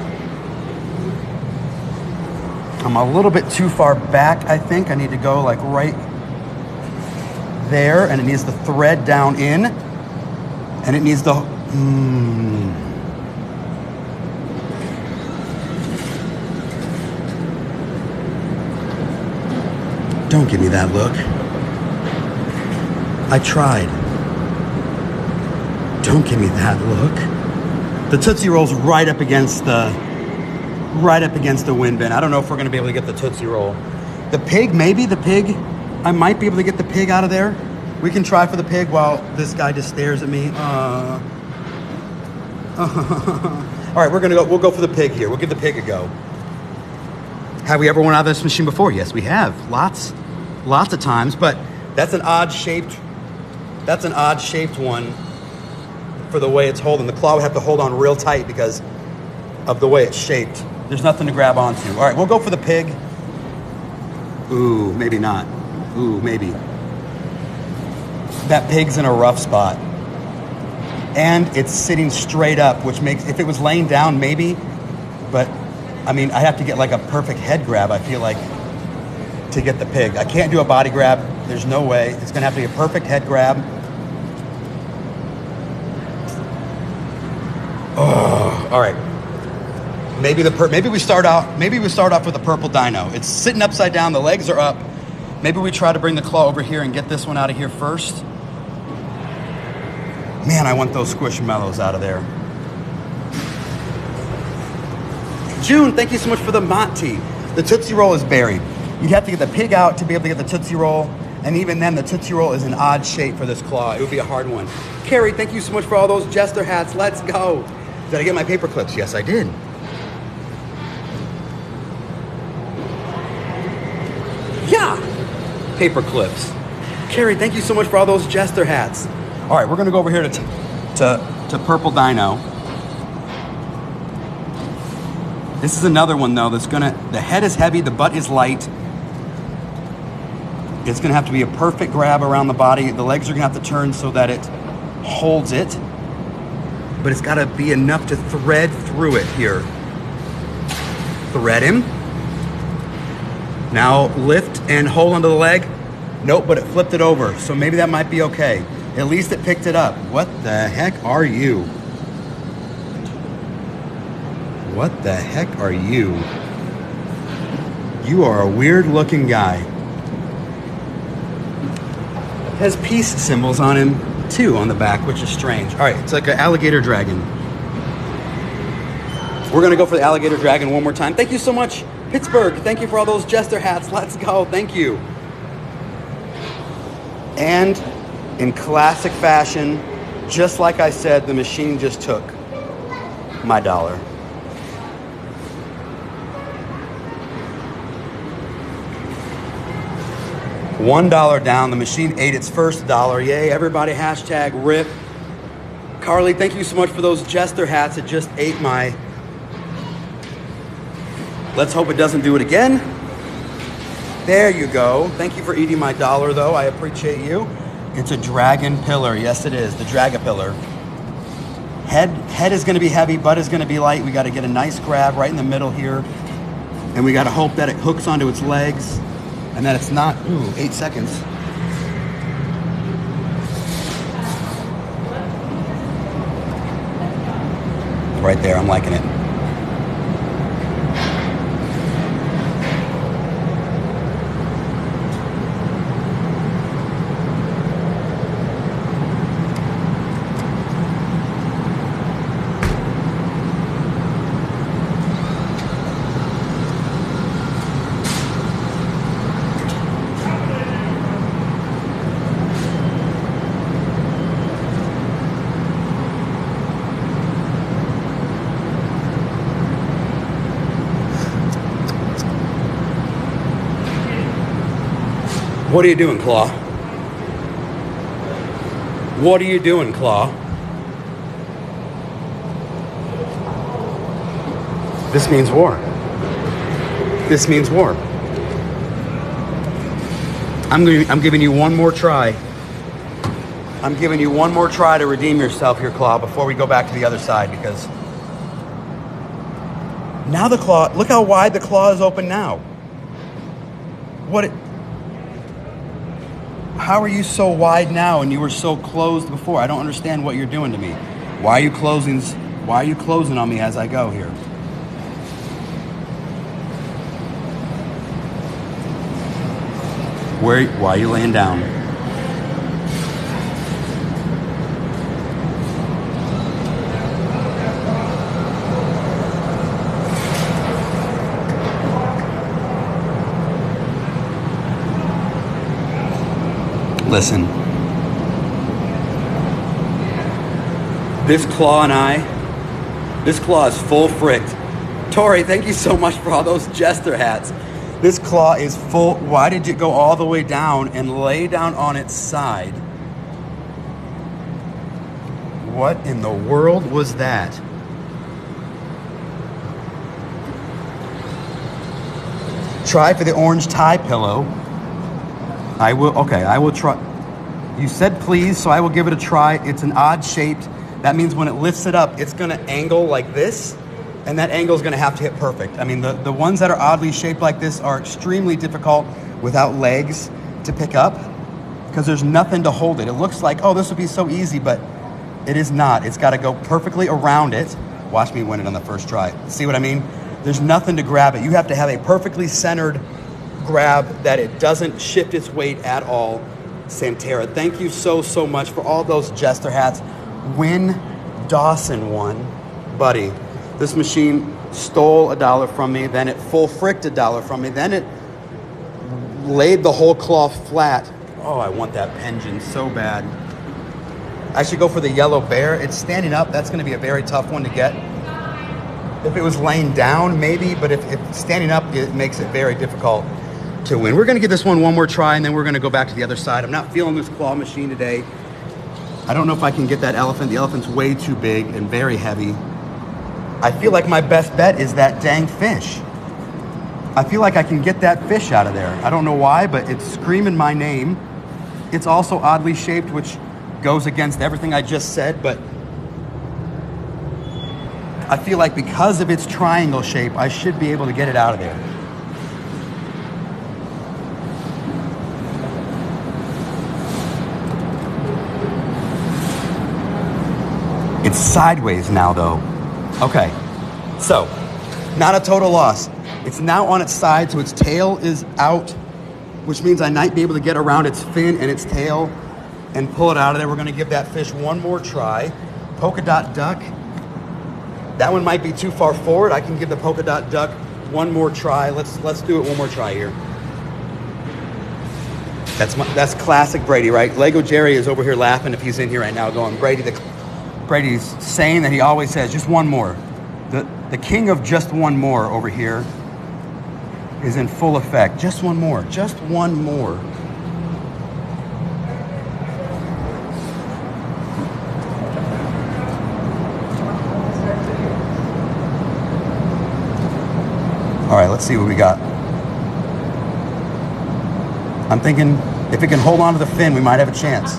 I'm a little bit too far back, I think. I need to go like right there, and it needs to thread down in, and it needs to, Don't give me that look. I tried. Don't give me that look. The Tootsie Roll's right up against the wind bin. I don't know if we're gonna be able to get the Tootsie Roll. The pig, maybe the pig. I might be able to get the pig out of there. We can try for the pig while this guy just stares at me. All right, we'll go for the pig here. We'll give the pig a go. Have we ever won out of this machine before? Yes, we have. Lots of times, but that's an odd shaped one for the way it's holding. The claw would have to hold on real tight because of the way it's shaped. There's nothing to grab onto. All right, we'll go for the pig. Ooh, maybe not. Ooh, maybe. That pig's in a rough spot. And it's sitting straight up, which makes, if it was laying down, maybe, but I mean, I have to get like a perfect head grab, I feel like, to get the pig. I can't do a body grab. There's no way. It's gonna have to be a perfect head grab. Oh, all right. Maybe we start off with the purple dino. It's sitting upside down, the legs are up. Maybe we try to bring the claw over here and get this one out of here first. Man, I want those squishmallows out of there. June, thank you so much for the Monty. The Tootsie Roll is buried. You'd have to get the pig out to be able to get the Tootsie Roll. And even then, the Tootsie Roll is an odd shape for this claw. It would be a hard one. Carrie, thank you so much for all those Jester hats. Let's go. Did I get my paper clips? Yes, I did. Yeah, paper clips. Carrie, thank you so much for all those Jester hats. All right, we're gonna go over here to Purple Dino. This is another one though that's the head is heavy, the butt is light. It's gonna have to be a perfect grab around the body. The legs are gonna have to turn so that it holds it, but it's gotta be enough to thread through it here. Thread him. Now lift and hold onto the leg. Nope, but it flipped it over, so maybe that might be okay. At least it picked it up. What the heck are you? What the heck are you? You are a weird looking guy. Has peace symbols on him too on the back, which is strange. All right, it's like an alligator dragon. We're gonna go for the alligator dragon one more time. Thank you so much, Pittsburgh. Thank you for all those Jester hats. Let's go, thank you. And in classic fashion, just like I said, the machine just took my dollar. $1 down. The machine ate its first dollar. Yay, everybody, hashtag RIP. Carly, thank you so much for those jester hats. It just ate my... Let's hope it doesn't do it again. There you go. Thank you for eating my dollar, though. I appreciate you. It's a dragon pillar. Yes, it is. The dragon pillar. Head is going to be heavy. Butt is going to be light. We got to get a nice grab right in the middle here. And we got to hope that it hooks onto its legs and that it's not... Ooh, 8 seconds. Right there. I'm liking it. What are you doing, Claw? What are you doing, Claw? This means war. This means war. I'm giving you one more try. I'm giving you one more try to redeem yourself here, Claw, before we go back to the other side, because now the claw, look how wide the claw is open now. How are you so wide now and you were so closed before? I don't understand what you're doing to me. Why are you closing on me as I go here? Why are you laying down? Listen, this claw is full fricked. Tori, thank you so much for all those jester hats. This claw is full. Why did you go all the way down and lay down on its side? What in the world was that? Try for the orange tie pillow. I will try. You said please, so I will give it a try. It's an odd shaped. That means when it lifts it up, it's gonna angle like this, and that angle is gonna have to hit perfect. I mean, the ones that are oddly shaped like this are extremely difficult without legs to pick up, because there's nothing to hold it. It looks like, oh, this would be so easy, but it is not. It's gotta go perfectly around it. Watch me win it on the first try. See what I mean? There's nothing to grab it. You have to have a perfectly centered grab that it doesn't shift its weight at all. Santera, thank you so much for all those jester hats. Win Dawson won. Buddy, this machine stole $1 from me, then it full fricked $1 from me, then it laid the whole claw flat. Oh, I want that pension so bad. I should go for the yellow bear. It's standing up. That's going to be a very tough one to get. If it was laying down, maybe, but if standing up, it makes it very difficult to win. We're going to give this one more try, and then we're going to go back to the other side. I'm not feeling this claw machine today. I don't know if I can get that elephant. The elephant's way too big and very heavy. I feel like my best bet is that dang fish. I feel like I can get that fish out of there. I don't know why, but it's screaming my name. It's also oddly shaped, which goes against everything I just said, but I feel like because of its triangle shape, I should be able to get it out of there. It's sideways now, though. Okay, so not a total loss. It's now on its side, so its tail is out, which means I might be able to get around its fin and its tail and pull it out of there. We're gonna give that fish one more try. Polka dot duck. That one might be too far forward. I can give the polka dot duck one more try. Let's do it one more try here. That's classic Brady, right? Lego Jerry is over here laughing if he's in here right now going, Brady's saying that he always says, just one more. The king of just one more over here is in full effect. Just one more, just one more. All right, let's see what we got. I'm thinking if it can hold on to the fin, we might have a chance.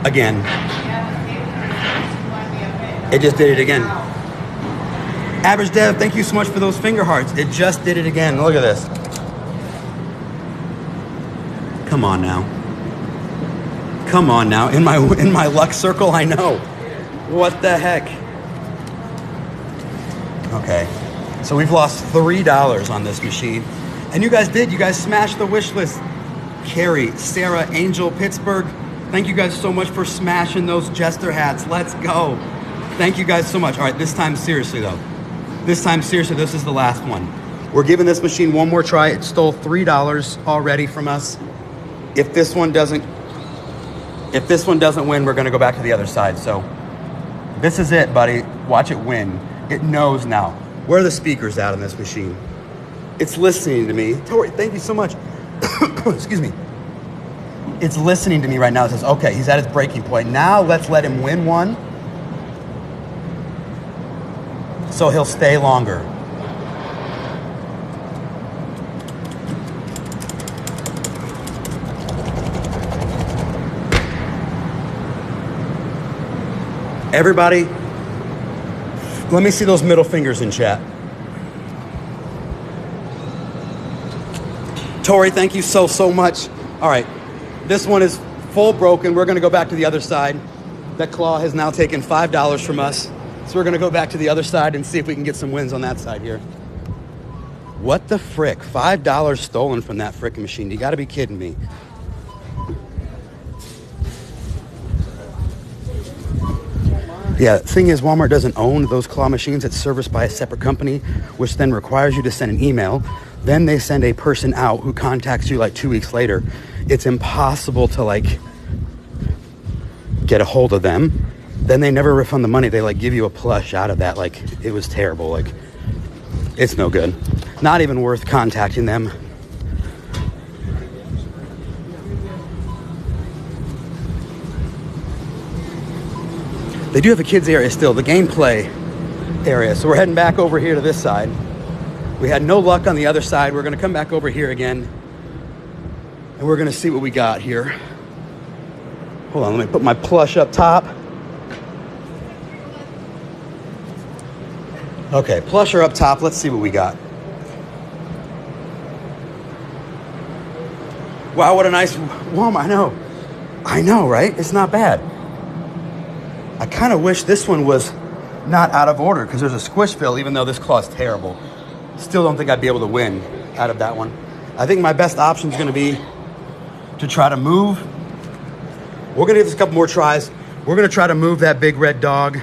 Again. It just did it again. Average Dev, thank you so much for those finger hearts. It just did it again. Look at this. Come on now. Come on now. In my luck circle, I know. What the heck? Okay. So we've lost $3 on this machine. And you guys did. You guys smashed the wish list. Carrie, Sarah, Angel, Pittsburgh. Thank you guys so much for smashing those jester hats. Let's go. Thank you guys so much. All right, this time seriously though. This time seriously, this is the last one. We're giving this machine one more try. It stole $3 already from us. If this one doesn't win, we're gonna go back to the other side. So this is it, buddy. Watch it win. It knows now. Where are the speakers at on this machine? It's listening to me. Tori, thank you so much. Excuse me. It's listening to me right now. It says, okay, he's at his breaking point. Now let's let him win one, so he'll stay longer. Everybody, let me see those middle fingers in chat. Tori, thank you so much. All right, this one is full broken. We're gonna go back to the other side. That claw has now taken $5 from us. So we're gonna go back to the other side and see if we can get some wins on that side here. What the frick? $5 stolen from that frickin' machine. You gotta be kidding me. Yeah, the thing is, Walmart doesn't own those claw machines. It's serviced by a separate company, which then requires you to send an email. Then they send a person out who contacts you like 2 weeks later. It's impossible to like get a hold of them. Then they never refund the money. They like give you a plush out of that. Like, it was terrible. Like, it's no good. Not even worth contacting them. They do have a kids area still, the gameplay area. So we're heading back over here to this side. We had no luck on the other side. We're gonna come back over here again and we're gonna see what we got here. Hold on, let me put my plush up top. Okay, plusher up top. Let's see what we got. Wow, what a nice Walmart. I know, right? It's not bad. I kind of wish this one was not out of order because there's a squish fill, even though this claw is terrible. Still don't think I'd be able to win out of that one. I think my best option is going to be to try to move. We're going to give this a couple more tries. We're going to try to move that big red dog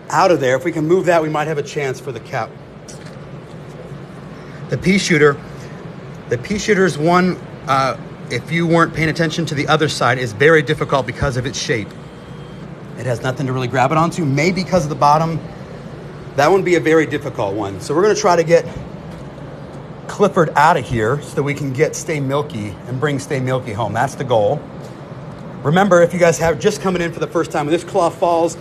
out of there. If we can move that, we might have a chance for the cow. The pea shooter is one, if you weren't paying attention to the other side, is very difficult because of its shape. It has nothing to really grab it onto, maybe because of the bottom. That would be a very difficult one. So we're gonna try to get Clifford out of here so that we can get Stay Milky and bring Stay Milky home. That's the goal. Remember, if you guys have just coming in for the first time, when this claw falls,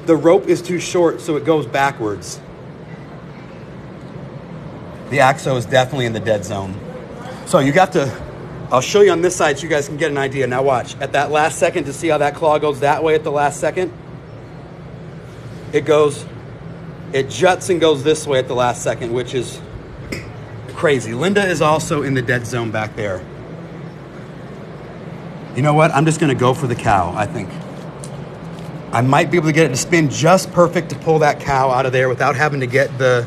the rope is too short, so it goes backwards. The Axo is definitely in the dead zone. So you got to, I'll show you on this side so you guys can get an idea. Now watch, at that last second, to see how that claw goes that way at the last second, it juts and goes this way at the last second, which is crazy. Linda is also in the dead zone back there. You know what? I'm just gonna go for the cow, I think. I might be able to get it to spin just perfect to pull that cow out of there without having to get the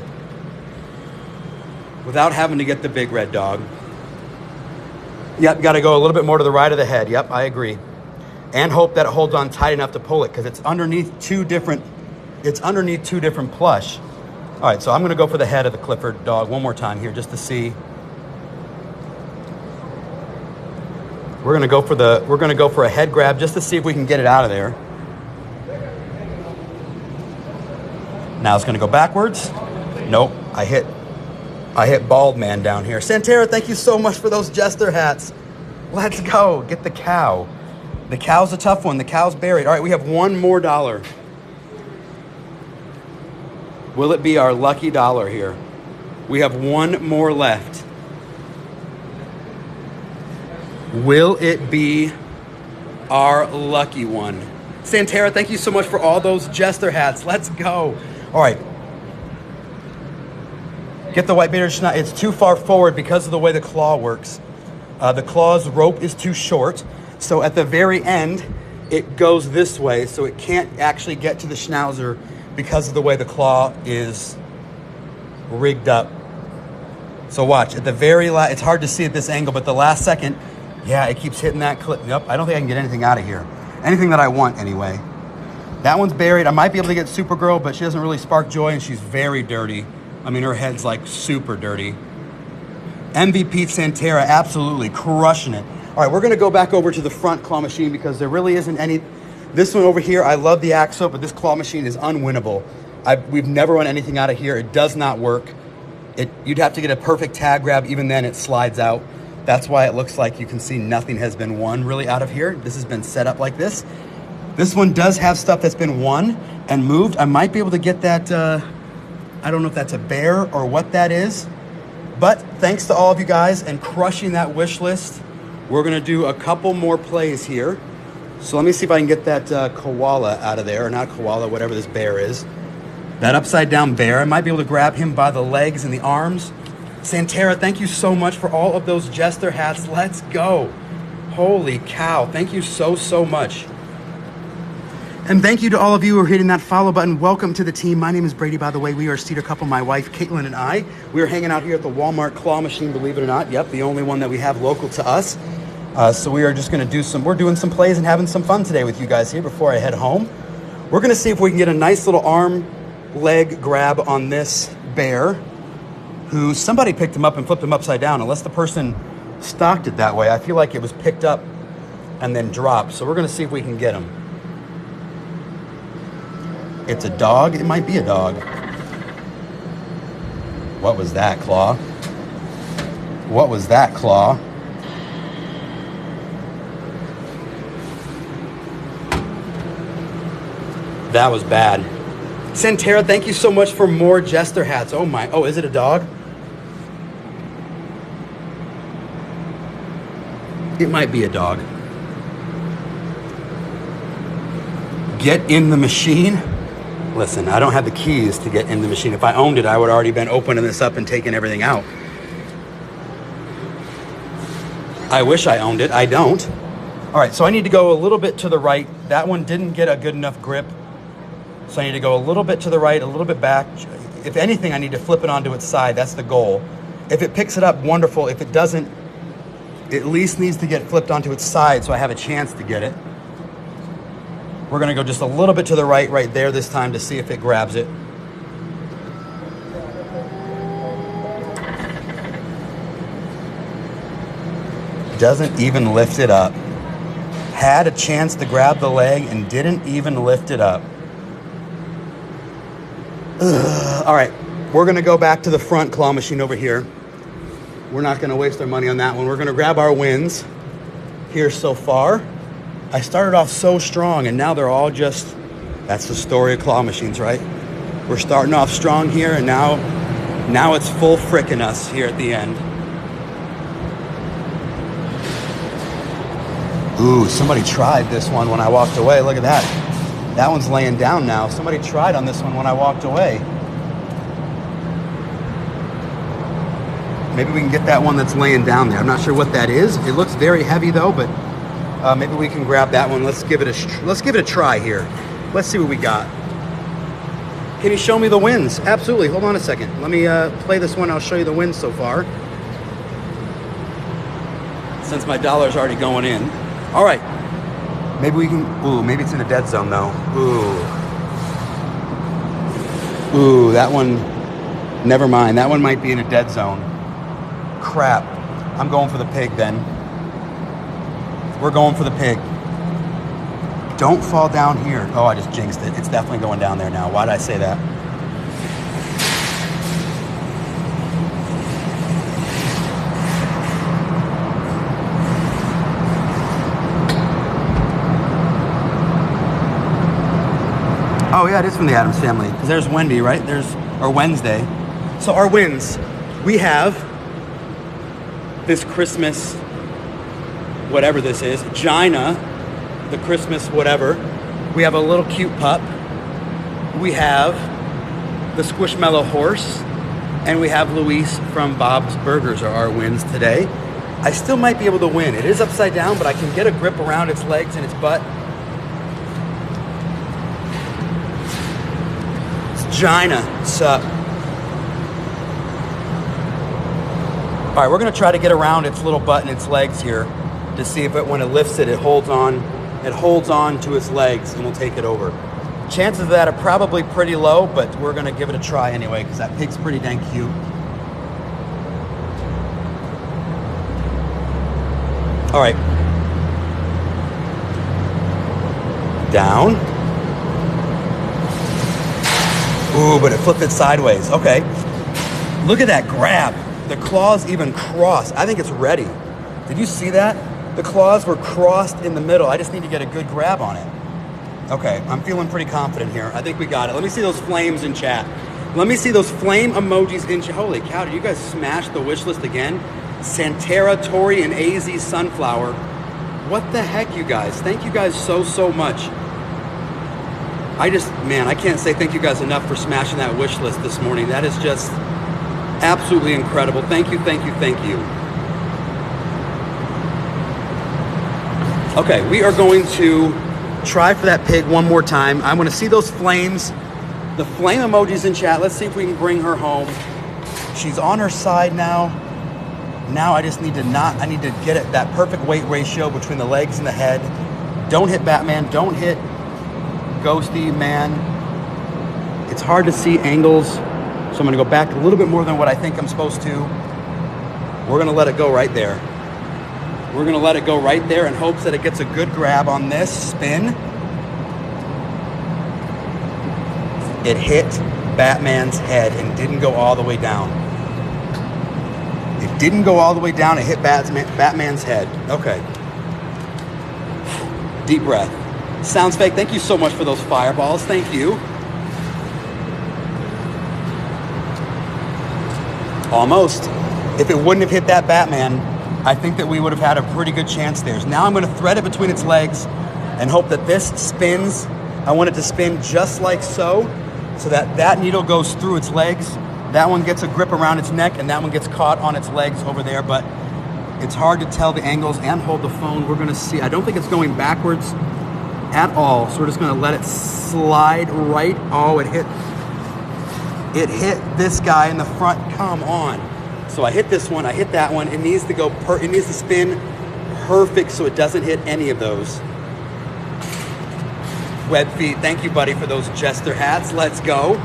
big red dog. Yep, got to go a little bit more to the right of the head. Yep, I agree. And hope that it holds on tight enough to pull it because it's underneath two different plush. All right, so I'm going to go for the head of the Clifford dog one more time here just to see. We're going to go for a head grab just to see if we can get it out of there. Now it's going to go backwards. Nope, I hit bald man down here. Santera, thank you so much for those jester hats. Let's go. Get the cow. The cow's a tough one. The cow's buried. All right, we have one more dollar. Will it be our lucky dollar here? We have one more left. Will it be our lucky one? Santera, thank you so much for all those jester hats. Let's go. All right. Get the white bearded schnoz. It's too far forward because of the way the claw works. The claw's rope is too short. So at the very end, it goes this way. So it can't actually get to the schnauzer because of the way the claw is rigged up. So watch, at the very last, it's hard to see at this angle, but the last second, yeah, it keeps hitting that clip. Yep, I don't think I can get anything out of here. Anything that I want anyway. That one's buried. I might be able to get Supergirl, but she doesn't really spark joy and she's very dirty. I mean, her head's like super dirty. MVP Santera, absolutely crushing it. All right, we're gonna go back over to the front claw machine because there really isn't any. This one over here, I love the Axo, but this claw machine is unwinnable. We've never run anything out of here. It does not work. You'd have to get a perfect tag grab. Even then, it slides out. That's why it looks like you can see nothing has been won really out of here. This has been set up like this. This one does have stuff that's been won and moved. I might be able to get that, I don't know if that's a bear or what that is, but thanks to all of you guys and crushing that wish list, we're gonna do a couple more plays here. So let me see if I can get that koala out of there, or not koala, whatever this bear is. That upside down bear, I might be able to grab him by the legs and the arms. Santera, thank you so much for all of those jester hats. Let's go. Holy cow, thank you so, so much. And thank you to all of you who are hitting that follow button. Welcome to the team. My name is Brady, by the way. We are a Cedar couple, my wife, Caitlin, and I. We are hanging out here at the Walmart claw machine, believe it or not. Yep, the only one that we have local to us. So we are just gonna we're doing some plays and having some fun today with you guys here before I head home. We're gonna see if we can get a nice little arm leg grab on this bear, who somebody picked him up and flipped him upside down, unless the person stocked it that way. I feel like it was picked up and then dropped. So we're gonna see if we can get him. It's a dog. It might be a dog. What was that, Claw? What was that, Claw? That was bad. Santera, thank you so much for more jester hats. Oh my, oh, is it a dog? It might be a dog. Get in the machine. Listen, I don't have the keys to get in the machine. If I owned it, I would already been opening this up and taking everything out. I wish I owned it. I don't. All right, so I need to go a little bit to the right. That one didn't get a good enough grip. So I need to go a little bit to the right, a little bit back. If anything, I need to flip it onto its side. That's the goal. If it picks it up, wonderful. If it doesn't, it at least needs to get flipped onto its side so I have a chance to get it. We're gonna go just a little bit to the right there this time to see if it grabs it. Doesn't even lift it up. Had a chance to grab the leg and didn't even lift it up. All right, we're gonna go back to the front claw machine over here. We're not gonna waste our money on that one. We're gonna grab our wins here so far. I started off so strong and now they're all just, that's the story of claw machines, right? We're starting off strong here and now it's full frickin' us here at the end. Ooh, somebody tried this one when I walked away. Look at that. That one's laying down now. Somebody tried on this one when I walked away. Maybe we can get that one that's laying down there. I'm not sure what that is. It looks very heavy though, but maybe we can grab that one. Let's give it a try here. Let's see what we got. Can you show me the wins? Absolutely. Hold on a second. Let me play this one. I'll show you the wins so far. Since my dollar's already going in. All right. Maybe we can, ooh, maybe it's in a dead zone though. Ooh, that one, never mind. That one might be in a dead zone. Crap. I'm going for the pig then. We're going for the pig. Don't fall down here. Oh, I just jinxed it. It's definitely going down there now. Why did I say that? Oh yeah, it is from the Addams Family. Because there's Wendy, right? There's or Wednesday. So our wins, we have this Christmas, whatever this is, Gina, the Christmas whatever. We have a little cute pup. We have the squishmallow horse, and we have Luis from Bob's Burgers are our wins today. I still might be able to win. It is upside down, but I can get a grip around its legs and its butt. It's Gina, sup? All right, we're gonna try to get around its little butt and its legs here to see if when it lifts it, it holds on to its legs and we'll take it over. Chances of that are probably pretty low, but we're gonna give it a try anyway because that pig's pretty dang cute. All right. Down. Ooh, but it flipped it sideways. Okay. Look at that grab. The claws even crossed. I think it's ready. Did you see that? The claws were crossed in the middle. I just need to get a good grab on it. Okay, I'm feeling pretty confident here. I think we got it. Let me see those flames in chat. Let me see those flame emojis in chat. Holy cow, did you guys smash the wish list again? Santera, Tori, and AZ Sunflower. What the heck, you guys? Thank you guys so much. I can't say thank you guys enough for smashing that wish list this morning. That is just absolutely incredible. Thank you. Okay, we are going to try for that pig one more time. I want to see those flames, the flame emojis in chat. Let's see if we can bring her home. She's on her side now. Now I just need to get it that perfect weight ratio between the legs and the head. Don't hit Batman, don't hit Ghosty Man. It's hard to see angles, so I'm gonna go back a little bit more than what I think I'm supposed to. We're gonna let it go right there. We're gonna let it go right there in hopes that it gets a good grab on this spin. It hit Batman's head and didn't go all the way down. It didn't go all the way down, it hit Batman's head. Okay. Deep breath. Sounds fake, thank you so much for those fireballs, thank you. Almost. If it wouldn't have hit that Batman, I think that we would have had a pretty good chance there. Now I'm gonna thread it between its legs and hope that this spins. I want it to spin just like so that that needle goes through its legs. That one gets a grip around its neck and that one gets caught on its legs over there, but it's hard to tell the angles and hold the phone. We're gonna see. I don't think it's going backwards at all, so we're just gonna let it slide right. Oh, it hit this guy in the front. Come on. So I hit this one, I hit that one. It needs to go, it needs to spin perfect so it doesn't hit any of those. Web feet, thank you, buddy, for those jester hats. Let's go.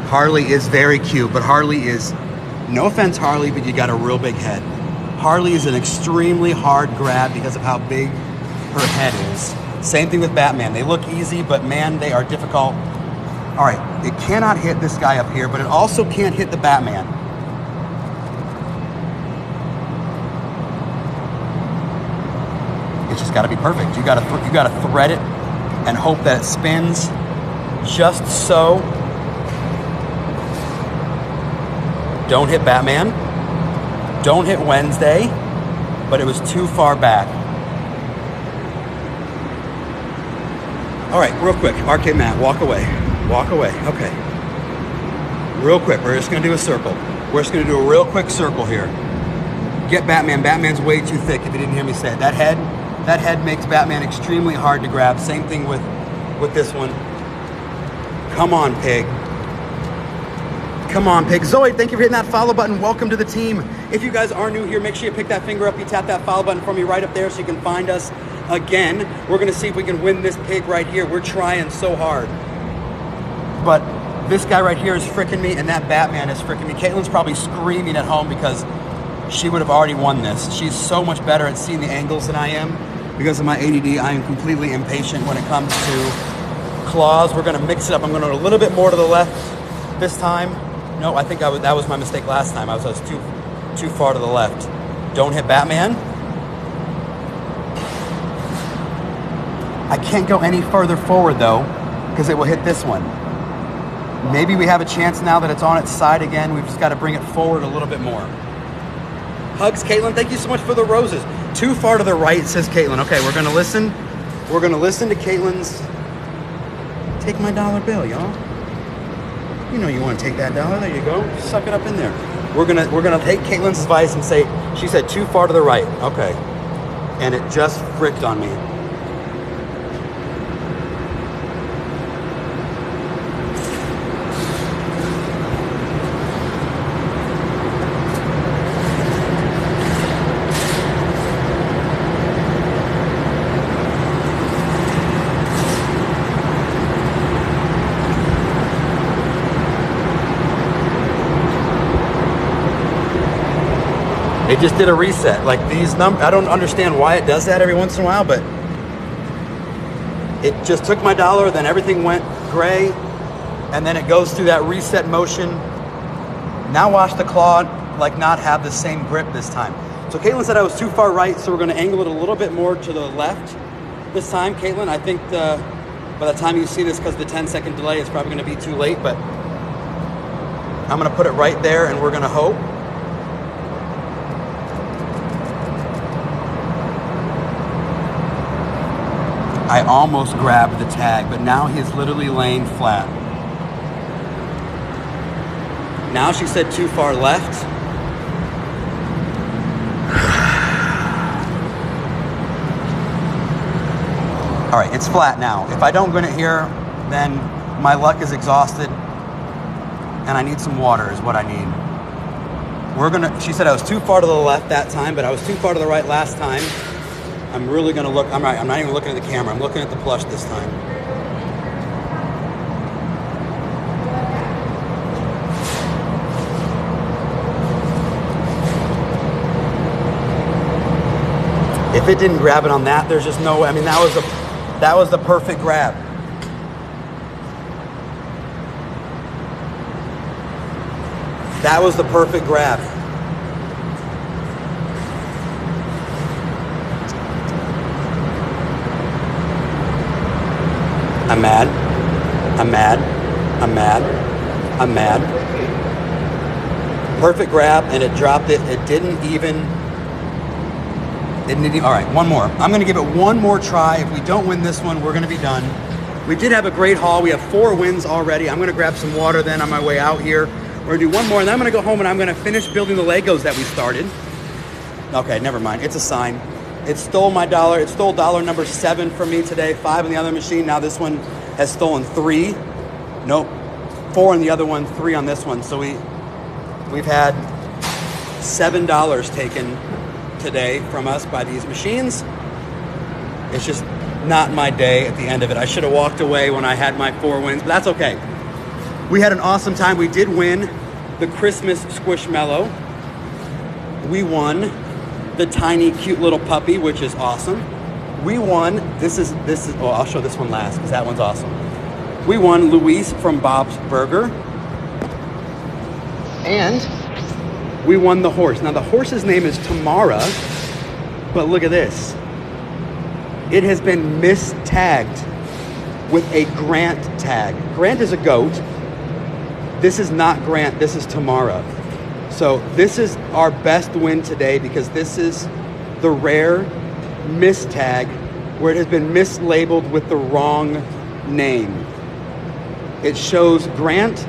Harley is very cute, but Harley is, no offense, Harley, but you got a real big head. Harley is an extremely hard grab because of how big her head is. Same thing with Batman. They look easy, but man, they are difficult. All right, it cannot hit this guy up here, but it also can't hit the Batman. It's just gotta be perfect. You gotta thread it and hope that it spins just so. Don't hit Batman. Don't hit Wednesday, but it was too far back. All right, real quick, RK Matt, walk away. Walk away, okay. Real quick, we're just gonna do a circle. We're just gonna do a real quick circle here. Get Batman. Batman's way too thick, if you didn't hear me say it. That head makes Batman extremely hard to grab. Same thing with this one. Come on, pig. Come on, pig. Zoe, thank you for hitting that follow button. Welcome to the team. If you guys are new here, make sure you pick that finger up. You tap that follow button for me right up there so you can find us again. We're gonna see if we can win this pig right here. We're trying so hard. But this guy right here is fricking me, and that Batman is fricking me. Caitlin's probably screaming at home because she would have already won this. She's so much better at seeing the angles than I am. Because of my ADD, I am completely impatient when it comes to claws. We're gonna mix it up. I'm gonna go a little bit more to the left this time. No, I think that was my mistake last time. I was too far to the left. Don't hit Batman. I can't go any further forward though, because it will hit this one. Maybe we have a chance now that it's on its side again. We've just got to bring it forward a little bit more. Hugs, Caitlin. Thank you so much for the roses. Too far to the right, says Caitlin. Okay, we're going to listen. We're going to listen to Caitlin's take my dollar bill, y'all. You know you want to take that dollar. There you go. Suck it up in there. We're gonna take Caitlin's advice and say, she said too far to the right. Okay. And it just fricked on me. It just did a reset. Like these numbers, I don't understand why it does that every once in a while, but it just took my dollar, then everything went gray, and then it goes through that reset motion. Now watch the claw like not have the same grip this time. So Caitlin said I was too far right, so we're gonna angle it a little bit more to the left this time. Caitlin, I think by the time you see this, because the 10-second delay, it's probably gonna be too late, but I'm gonna put it right there and we're gonna hope. I almost grabbed the tag, but now he is literally laying flat. Now she said too far left. All right, it's flat now. If I don't win it here, then my luck is exhausted and I need some water is what I need. She said I was too far to the left that time, but I was too far to the right last time. I'm really gonna look, I'm not even looking at the camera, I'm looking at the plush this time. If it didn't grab it on that, there's just no way. I mean, that was the perfect grab. That was the perfect grab. I'm mad. I'm mad. I'm mad. I'm mad. Perfect grab, and it dropped it. It didn't even. All right, one more. I'm going to give it one more try. If we don't win this one, we're going to be done. We did have a great haul. We have 4 wins already. I'm going to grab some water then on my way out here. We're going to do one more, and then I'm going to go home and I'm going to finish building the Legos that we started. Okay, never mind. It's a sign. It stole my dollar. It stole dollar number 7 from me today. 5 on the other machine. Now this one has stolen 3. Nope. 4 on the other one, 3 on this one. So we've had $7 taken today from us by these machines. It's just not my day at the end of it. I should have walked away when I had my 4 wins, but that's okay. We had an awesome time. We did win the Christmas squishmallow. We won the tiny cute little puppy, which is awesome. We won, this is oh, I'll show this one last because that one's awesome. We won Luis from Bob's Burger. And we won the horse. Now the horse's name is Tamara, but look at this. It has been mistagged with a Grant tag. Grant is a goat. This is not Grant, this is Tamara. So this is our best win today because this is the rare mistag where it has been mislabeled with the wrong name. It shows Grant,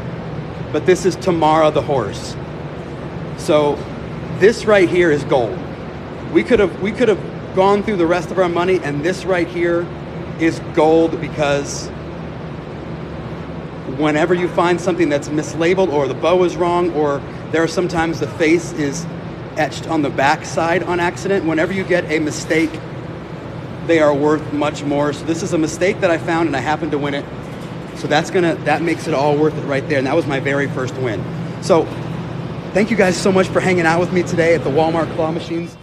but this is Tamara the horse. So this right here is gold. We could have gone through the rest of our money, and this right here is gold because whenever you find something that's mislabeled or the bow is wrong, or there are sometimes the face is etched on the back side on accident, whenever you get a mistake, they are worth much more. So this is a mistake that I found and I happened to win it. So that makes it all worth it right there. And that was my very first win. So thank you guys so much for hanging out with me today at the Walmart claw machines.